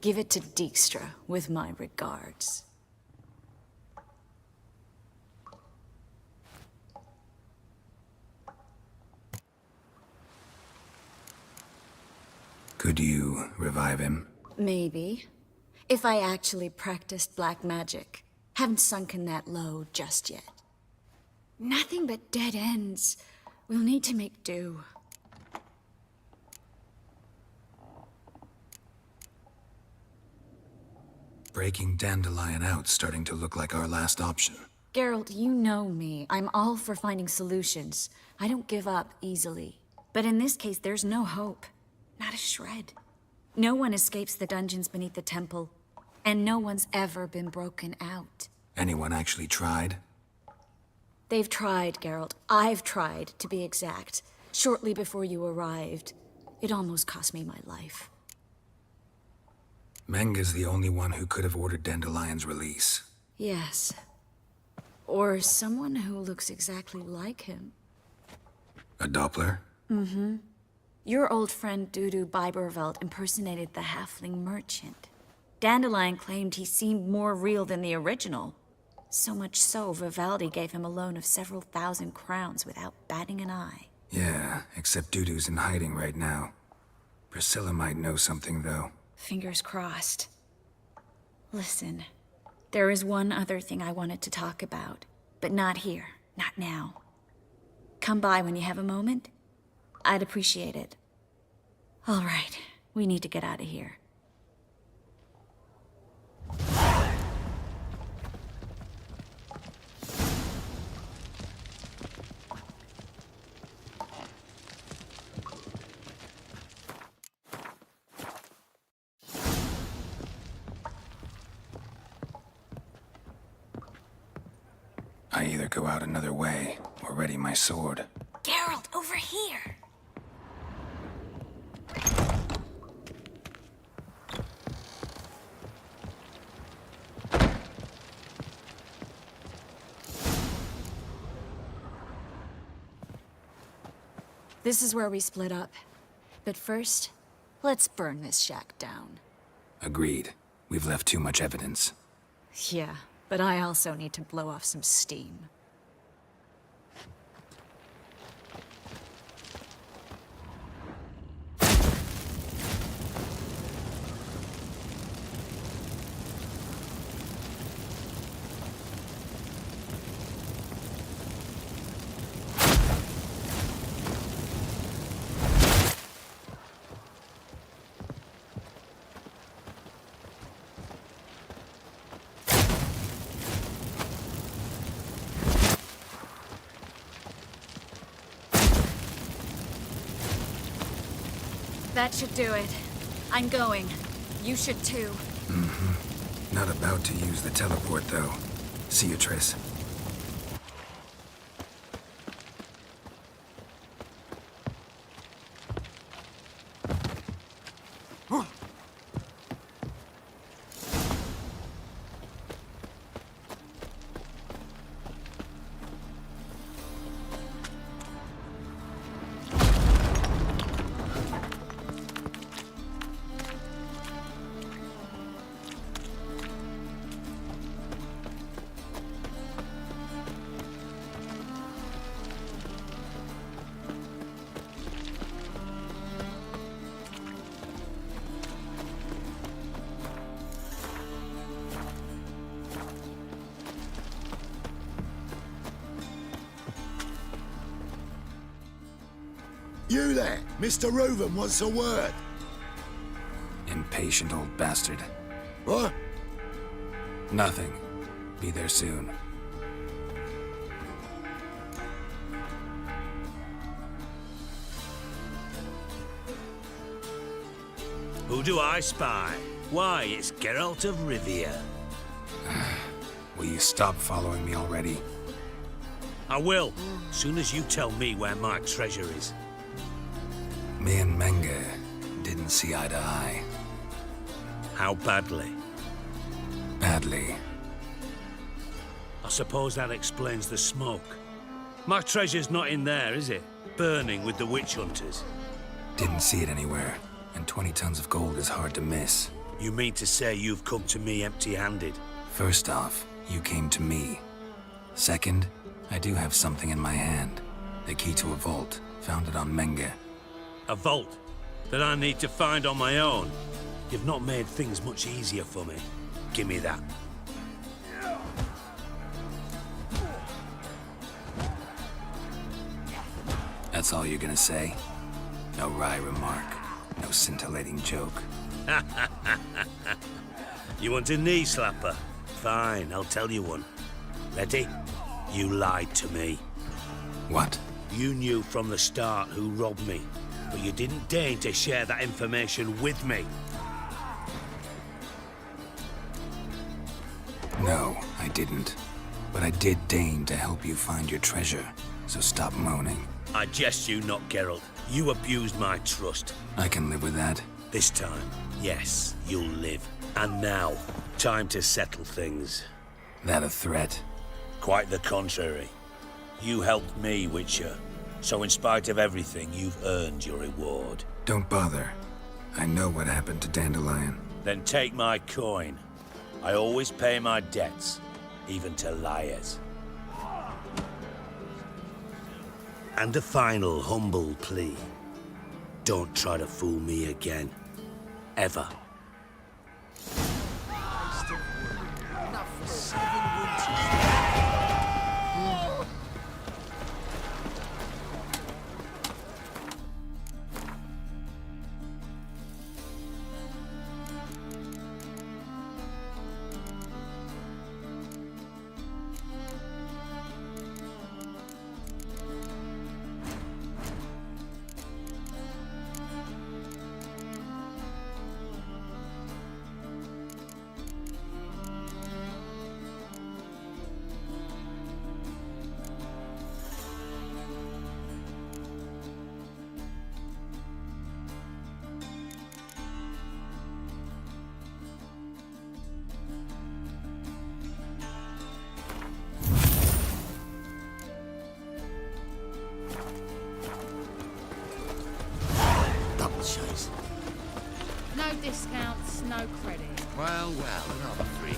Give it to Dijkstra, with my regards. Could you revive him? Maybe. If I actually practiced black magic. Haven't sunken that low just yet. Nothing but dead ends. We'll need to make do. Breaking Dandelion out's starting to look like our last option. Geralt, you know me. I'm all for finding solutions. I don't give up easily. But in this case, there's no hope. Not a shred. No one escapes the dungeons beneath the temple. And no one's ever been broken out. Anyone actually tried? They've tried, Geralt. I've tried, to be exact. Shortly before you arrived. It almost cost me my life. Menge's the only one who could have ordered Dandelion's release. Yes. Or someone who looks exactly like him. A Doppler? Mm-hmm. Your old friend Dudu Biberveld impersonated the halfling merchant. Dandelion claimed he seemed more real than the original. So much so, Vivaldi gave him a loan of several thousand crowns without batting an eye. Yeah, except Dudu's in hiding right now. Priscilla might know something, though. Fingers crossed. Listen, there is one other thing I wanted to talk about, but not here, not now. Come by when you have a moment. I'd appreciate it. All right, we need to get out of here. I either go out another way, or ready my sword. Geralt, over here! This is where we split up. But first, let's burn this shack down. Agreed. We've left too much evidence. Yeah, but I also need to blow off some steam. That should do it. I'm going. You should too. Not about to use the teleport, though. See you, Triss. You there, Mr. Reuven wants a word. Impatient old bastard. What? Nothing. Be there soon. Who do I spy? Why, it's Geralt of Rivia. Will you stop following me already? I will, soon as you tell me where my treasure is. Me and Menge didn't see eye to eye. How badly? Badly. I suppose that explains the smoke. My treasure's not in there, is it? Burning with the witch hunters. Didn't see it anywhere, and 20 tons of gold is hard to miss. You mean to say you've come to me empty-handed? First off, you came to me. Second, I do have something in my hand. The key to a vault, found it on Menge. A vault that I need to find on my own? You've not made things much easier for me. Give me that. That's all you're gonna say? No wry remark, no scintillating joke. You want a knee slapper? Fine, I'll tell you one. Ready? You lied to me. What? You knew from the start who robbed me, but you didn't deign to share that information with me. No, I didn't. But I did deign to help you find your treasure, so stop moaning. I jest you not, Geralt. You abused my trust. I can live with that. This time, yes, you'll live. And now, time to settle things. That a threat? Quite the contrary. You helped me, Witcher. So in spite of everything, you've earned your reward. Don't bother. I know what happened to Dandelion. Then take my coin. I always pay my debts, even to liars. And a final humble plea. Don't try to fool me again. Ever. No discounts, no credit. Well, another free.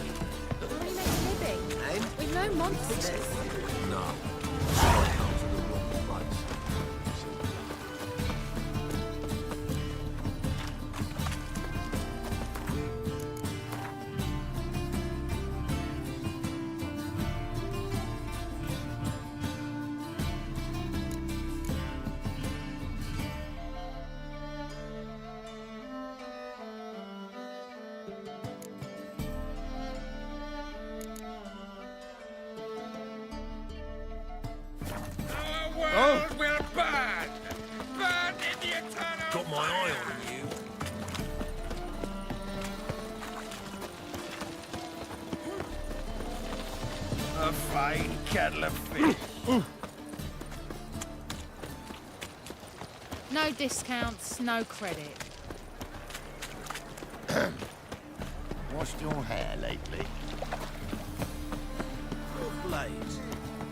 How do you make a living? Eh? With no monsters. No. I come to the wrong place. We're bad! Bad in the eternal... Got my eye on you. a fine kettle of fish. No discounts, no credit. Washed your hair lately? Good blades.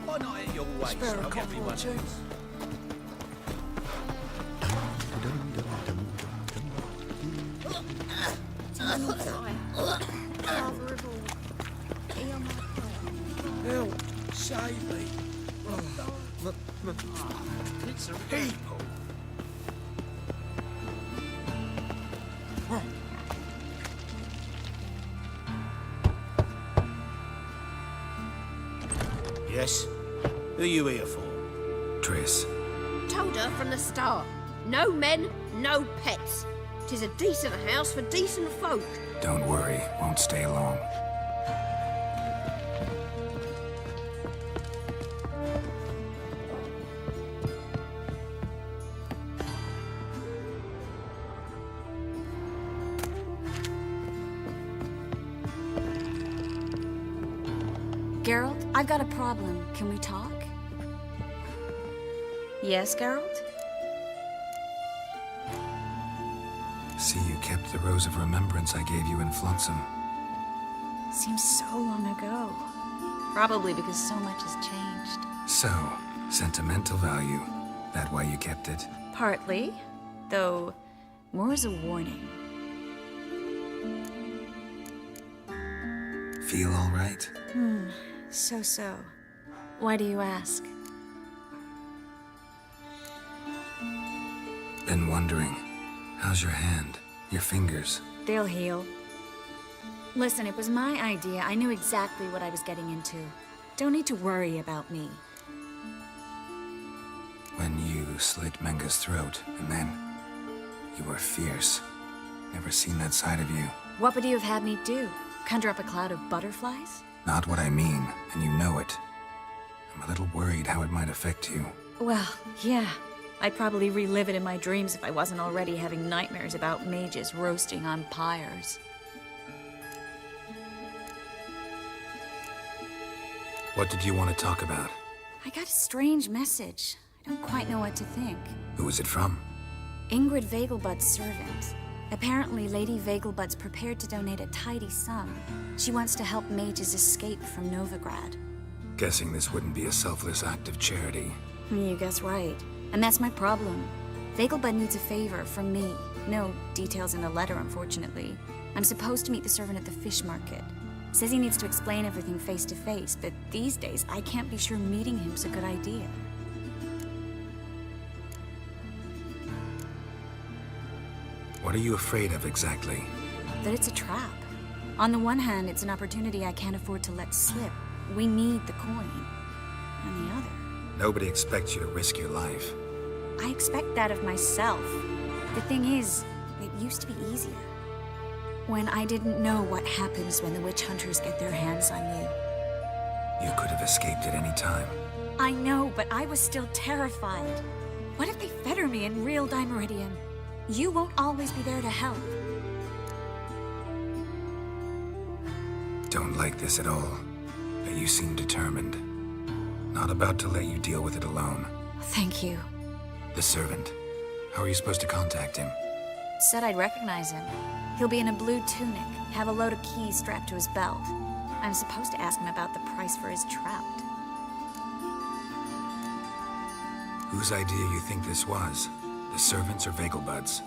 Why not at your waist? Spare a I'll get couple me or one. two. Help! Save me! It's a People! Yes? Who are you here for? Triss, Told her from the start. No men, no pets. 'Tis a decent house for decent folk. don't worry, won't stay long. Geralt, I've got a problem. Can we talk? Yes, Geralt? See, you kept the rose of remembrance I gave you in Flotsam. Seems so long ago. Probably because so much has changed. So, sentimental value. That why you kept it? Partly, though more as a warning. Feel all right? So. Why do you ask? Been wondering. How's your hand? Your fingers? They'll heal. Listen, it was my idea. I knew exactly what I was getting into. Don't need to worry about me. When you slit Menga's throat, and then you were fierce. Never seen that side of you. What would you have had me do? Conjure up a cloud of butterflies? Not what I mean, and you know it. I'm a little worried how it might affect you. Well, yeah. I'd probably relive it in my dreams if I wasn't already having nightmares about mages roasting on pyres. What did you want to talk about? I got a strange message. I don't quite know what to think. Who was it from? Ingrid Vegelbud's servant. Apparently, Lady Vegelbud's prepared to donate a tidy sum. She wants to help mages escape from Novigrad. Guessing this wouldn't be a selfless act of charity. You guess right. And that's my problem. Vegelbud needs a favor from me. No details in the letter, unfortunately. I'm supposed to meet the servant at the fish market. Says he needs to explain everything face to face, but these days I can't be sure meeting him's a good idea. What are you afraid of exactly? That it's a trap. On the one hand, it's an opportunity I can't afford to let slip. We need the coin. On the other... Nobody expects you to risk your life. I expect that of myself. The thing is, it used to be easier. When I didn't know what happens when the witch hunters get their hands on you. You could have escaped at any time. I know, but I was still terrified. What if they fetter me in real Dimeridium? You won't always be there to help. Don't like this at all, but you seem determined. Not about to let you deal with it alone. Thank you. The servant. How are you supposed to contact him? Said I'd recognize him. He'll be in a blue tunic, have a load of keys strapped to his belt. I'm supposed to ask him about the price for his trout. Whose idea you think this was? The servants or Vegelbud's?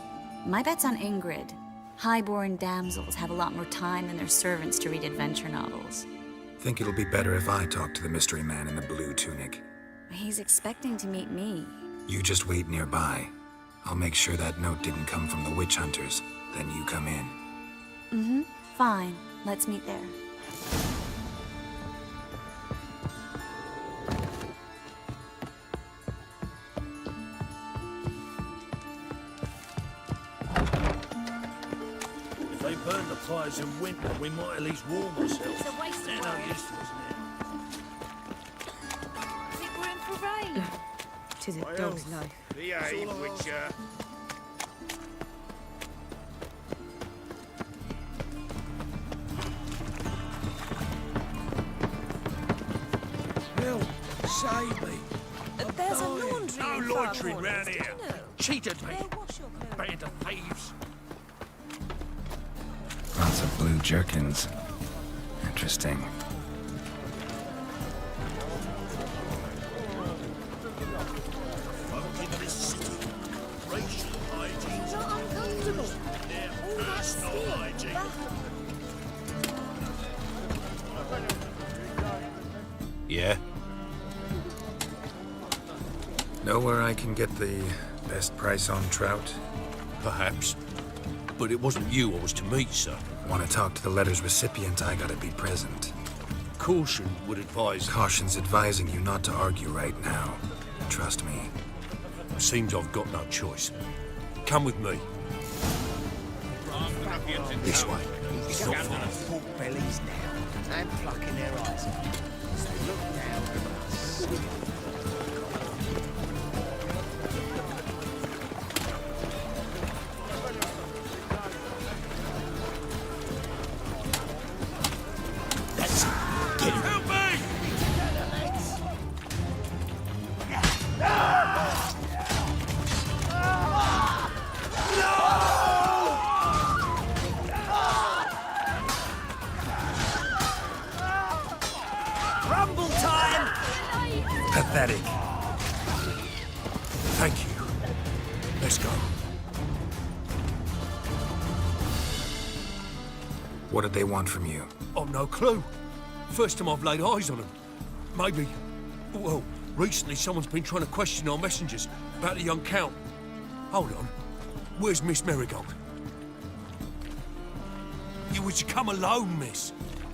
My bet's on Ingrid. Highborn damsels have a lot more time than their servants to read adventure novels. Think it'll be better if I talk to the mystery man in the blue tunic. He's expecting to meet me. You just wait nearby. I'll make sure that note didn't come from the witch hunters. Then you come in. Fine. Let's meet there. If they burn the fires in winter, we might at least warm ourselves. It's a waste of They're no work. use to us I think we're in for rain. Tis a now. dog's life. Behave, Witcher. save me. There's a laundry No in Far loitering Corners, round did here. you know? Cheated me. They'll wash your clothes. Band of thieves. Lots of blue jerkins. Interesting. Folk in this city. Racial hygiene. Not uncomfortable. All that Personal steel. hygiene. Yeah? Know where I can get the best price on trout? Perhaps. But it wasn't you I was to meet, sir. Want to talk to the letter's recipient, I gotta be present. Caution would advise... Caution's advising you not to argue right now. Trust me. Seems I've got no choice. Come with me. This way. It's not far. Pork bellies now, and plucking their eyes out. So look down at us. That's it. Get him. Help me! Rumble time! Pathetic. Thank you. Let's go. What did they want from you? I've no clue. First time I've laid eyes on them. Maybe... Well, recently someone's been trying to question our messengers about the young Count. Hold on. Where's Miss Marigold? You was to come alone, miss.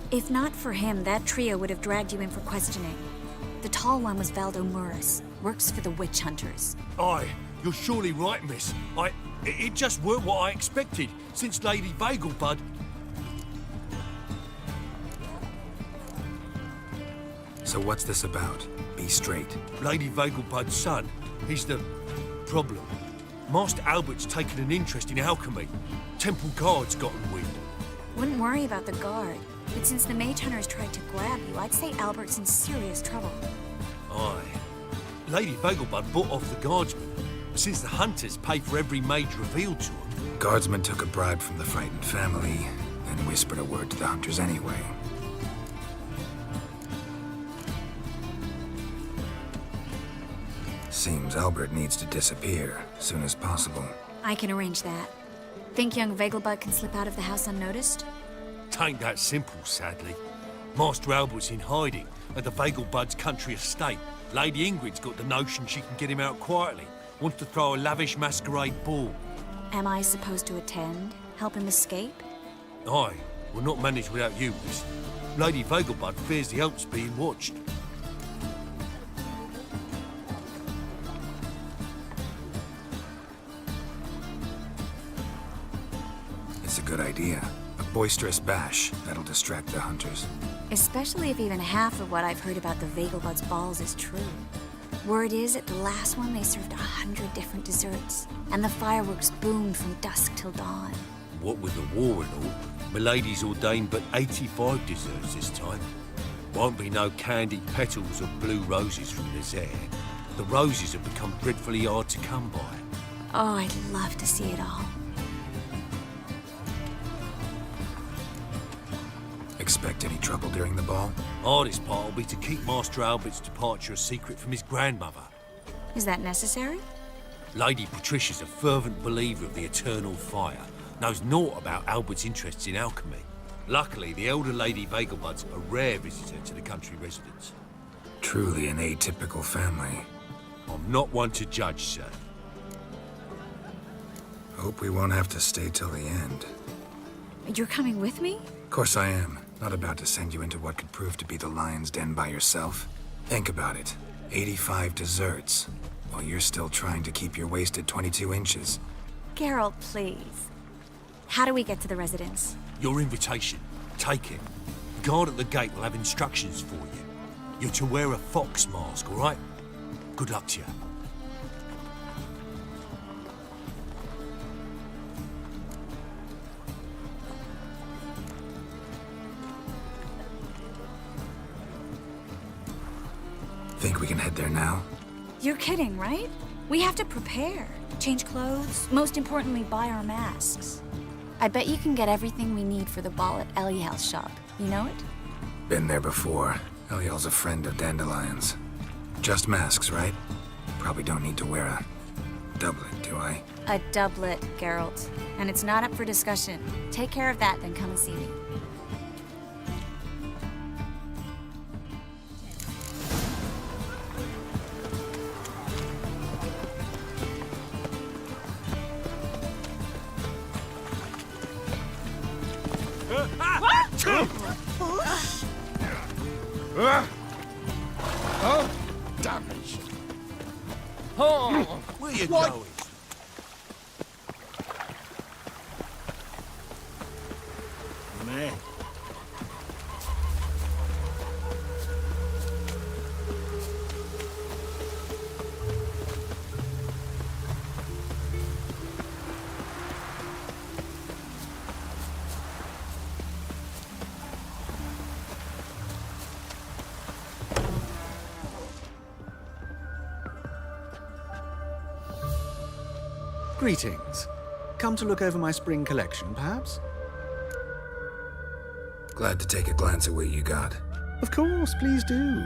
If not for him, that trio would have dragged you in for questioning. The tall one was Valdo Murris, works for the witch hunters. Aye, you're surely right, miss. It just weren't what I expected, since Lady Bagelbud... So what's this about? Be straight. Lady Bagelbud's son, he's the problem. Master Albert's taken an interest in alchemy. Temple guards gotten wind. Wouldn't worry about the guard, but since the mage hunters tried to grab you, I'd say Albert's in serious trouble. Aye. Lady Bagelbud bought off the guardsmen, since the hunters pay for every mage revealed to them. Guardsmen took a bribe from the frightened family and whispered a word to the hunters anyway. Seems Albert needs to disappear as soon as possible. I can arrange that. Think young Vegelbud can slip out of the house unnoticed? Tain't that simple, sadly. Master Albert's in hiding at the Vegelbud's country estate. Lady Ingrid's got the notion she can get him out quietly. Wants to throw a lavish masquerade ball. Am I supposed to attend? Help him escape? Aye, we'll not manage without you, miss. Lady Vegelbud fears the Alps being watched. It's a good idea. A boisterous bash that'll distract the hunters. Especially if even half of what I've heard about the Vegelbud's balls is true. Word is, at the last one they served 100 different desserts, and the fireworks boomed from dusk till dawn. What with the war and all, Milady's ordained but 85 desserts this time. Won't be no candied petals or blue roses from dessert. The roses have become dreadfully hard to come by. Oh, I'd love to see it all. Expect any trouble during the ball? Hardest part will be to keep Master Albert's departure a secret from his grandmother. Is that necessary? Lady Patricia's a fervent believer of the eternal fire, knows naught about Albert's interests in alchemy. Luckily, the elder Lady Vegelbud's a rare visitor to the country residence. Truly an atypical family. I'm not one to judge, sir. Hope we won't have to stay till the end. You're coming with me? Of course I am. Not about to send you into what could prove to be the lion's den by yourself. Think about it. 85 desserts, while you're still trying to keep your waist at 22 inches. Geralt, please. How do we get to the residence? Your invitation. Take it. The guard at the gate will have instructions for you. You're to wear a fox mask, all right? Good luck to you. think we can head there now? You're kidding, right? We have to prepare. Change clothes, most importantly, buy our masks. I bet you can get everything we need for the ball at Eliel's shop. You know it? Been there before. Eliel's a friend of Dandelion's. Just masks, right? Probably don't need to wear a doublet, do I? A doublet, Geralt. And it's not up for discussion. Take care of that, then come and see me. Oh, damage. Oh, where you What? going? Man. Greetings. Come to look over my spring collection, perhaps? Glad to take a glance at what you got. Of course, please do.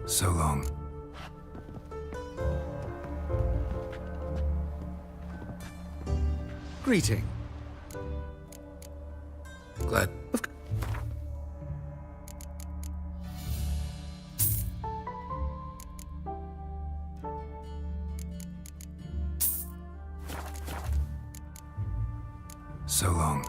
So long. Greeting. Glad. So long.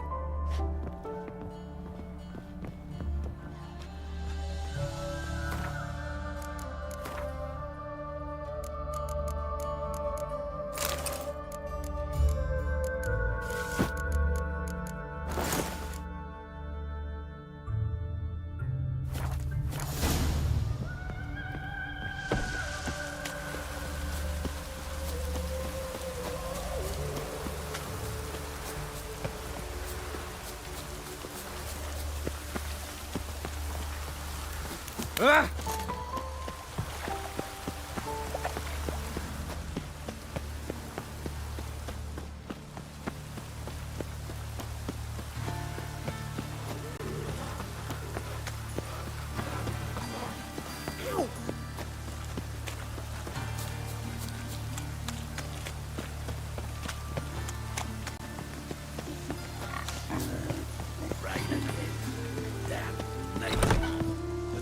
Ah!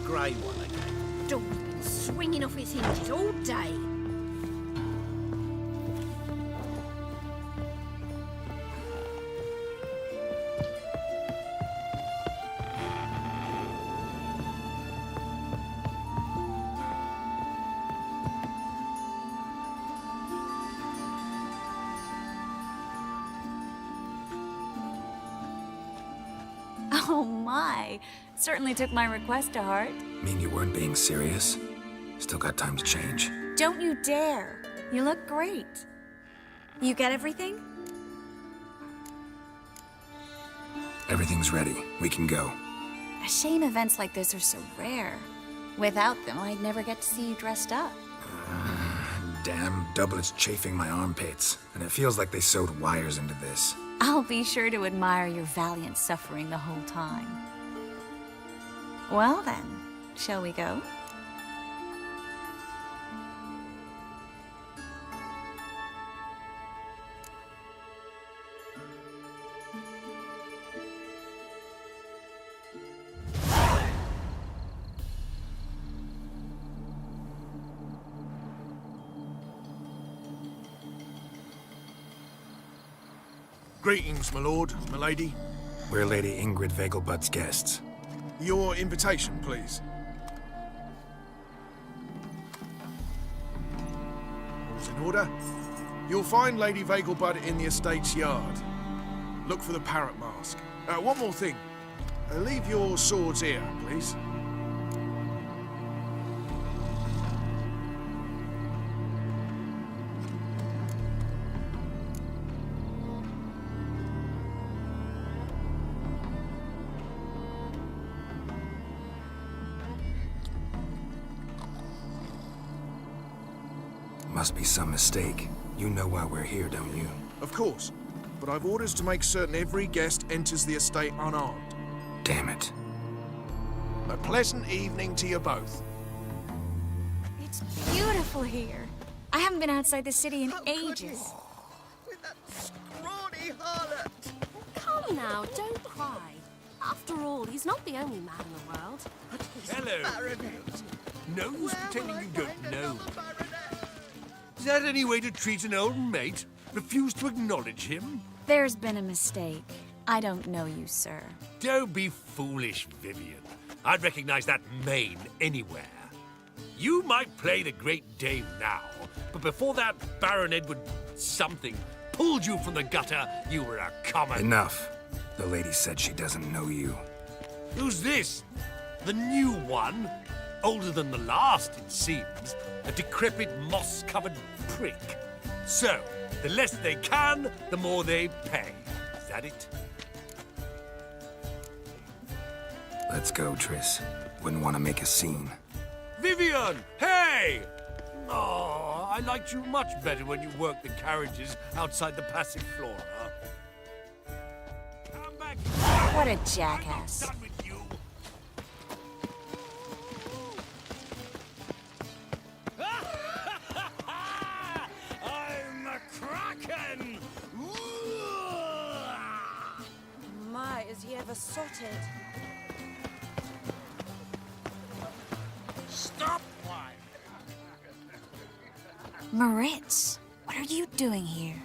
Grey one again. Dog's been swinging off his hinges all day. Oh my! Certainly took my request to heart. Mean you weren't being serious? Still got time to change. Don't you dare! You look great. You get everything? Everything's ready. We can go. A shame events like this are so rare. Without them, I'd never get to see you dressed up. Damn doublet's chafing my armpits, and it feels like they sewed wires into this. I'll be sure to admire your valiant suffering the whole time. Well then, shall we go? Greetings, my lord, my lady. We're Lady Ingrid Vegelbud's guests. Your invitation, please. All's in order. You'll find Lady Vegelbud in the estate's yard. Look for the parrot mask. One more thing. Leave your swords here, please. Must be some mistake. You know why we're here, don't you? Of course. But I've orders to make certain every guest enters the estate unarmed. Damn it. A pleasant evening to you both. It's beautiful here. I haven't been outside the city in ages. With that scrawny harlot! Come now, don't cry. After all, he's not the only man in the world. Hello. No use pretending you don't know. Is that any way to treat an old mate? Refuse to acknowledge him? There's been a mistake. I don't know you, sir. Don't be foolish, Vivian. I'd recognize that mane anywhere. You might play the Great Dame now, but before that Baron Edward something pulled you from the gutter, you were a common... Enough. The lady said she doesn't know you. Who's this? The new one? Older than the last, it seems. A decrepit, moss-covered prick. So, the less they can, the more they pay. Is that it? Let's go, Triss. Wouldn't want to make a scene. Vivian! Hey! Oh, I liked you much better when you worked the carriages outside the Passiflora. Come back. What a jackass. I'm done with you. I'm a kraken! My, is he ever sorted? Stop! Why? Moritz, what are you doing here?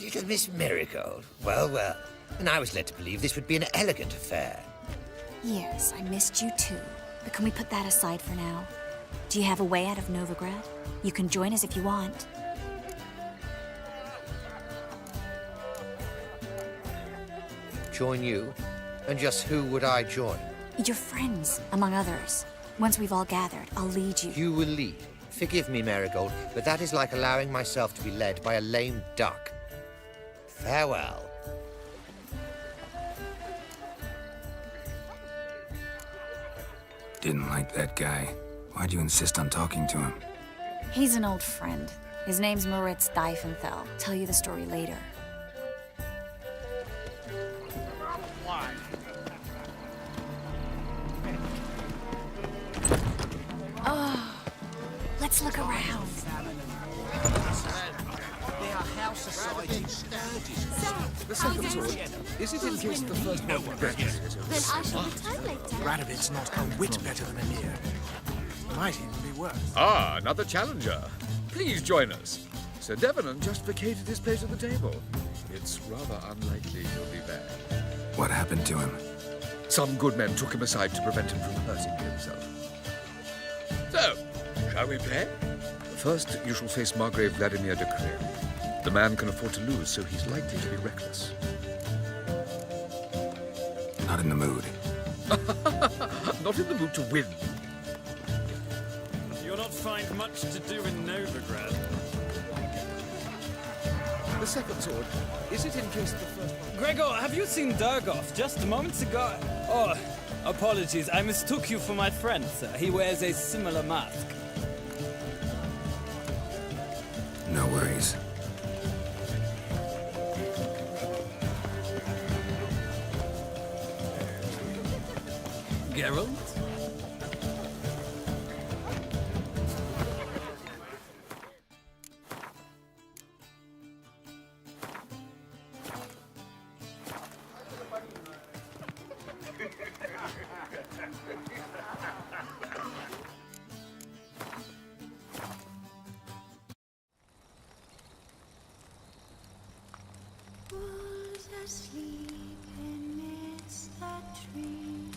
Little Miss Marigold. Well, well. And I was led to believe this would be an elegant affair. Yes, I missed you too. But can we put that aside for now? Do you have a way out of Novigrad? You can join us if you want. Join you? And just who would I join? Your friends, among others. Once we've all gathered, I'll lead you. You will lead. Forgive me, Marigold, but that is like allowing myself to be led by a lame duck. Farewell. Didn't like that guy. Why'd you insist on talking to him? He's an old friend. His name's Moritz Diefenthal. Tell you the story later. Oh, let's look around. The second sword, is it in case the first one breaks? Then I shall return later. Radovid's not a whit better than Emir. Might even be worse. Ah, another challenger. Please join us. Sir Devenant just vacated his place at the table. It's rather unlikely he'll be back. What happened to him? Some good men took him aside to prevent him from hurting himself. So, shall we play? First, you shall face Margrave Vladimir de Creel. The man can afford to lose, so he's likely to be reckless. Not in the mood. Not in the mood to win. You'll not find much to do in Novigrad. The second sword, is it in case the first one... Gregor, have you seen Durgoff just moments ago? Oh, apologies, I mistook you for my friend, sir. He wears a similar mask. No worries. Geralt? Who's asleep amidst the trees?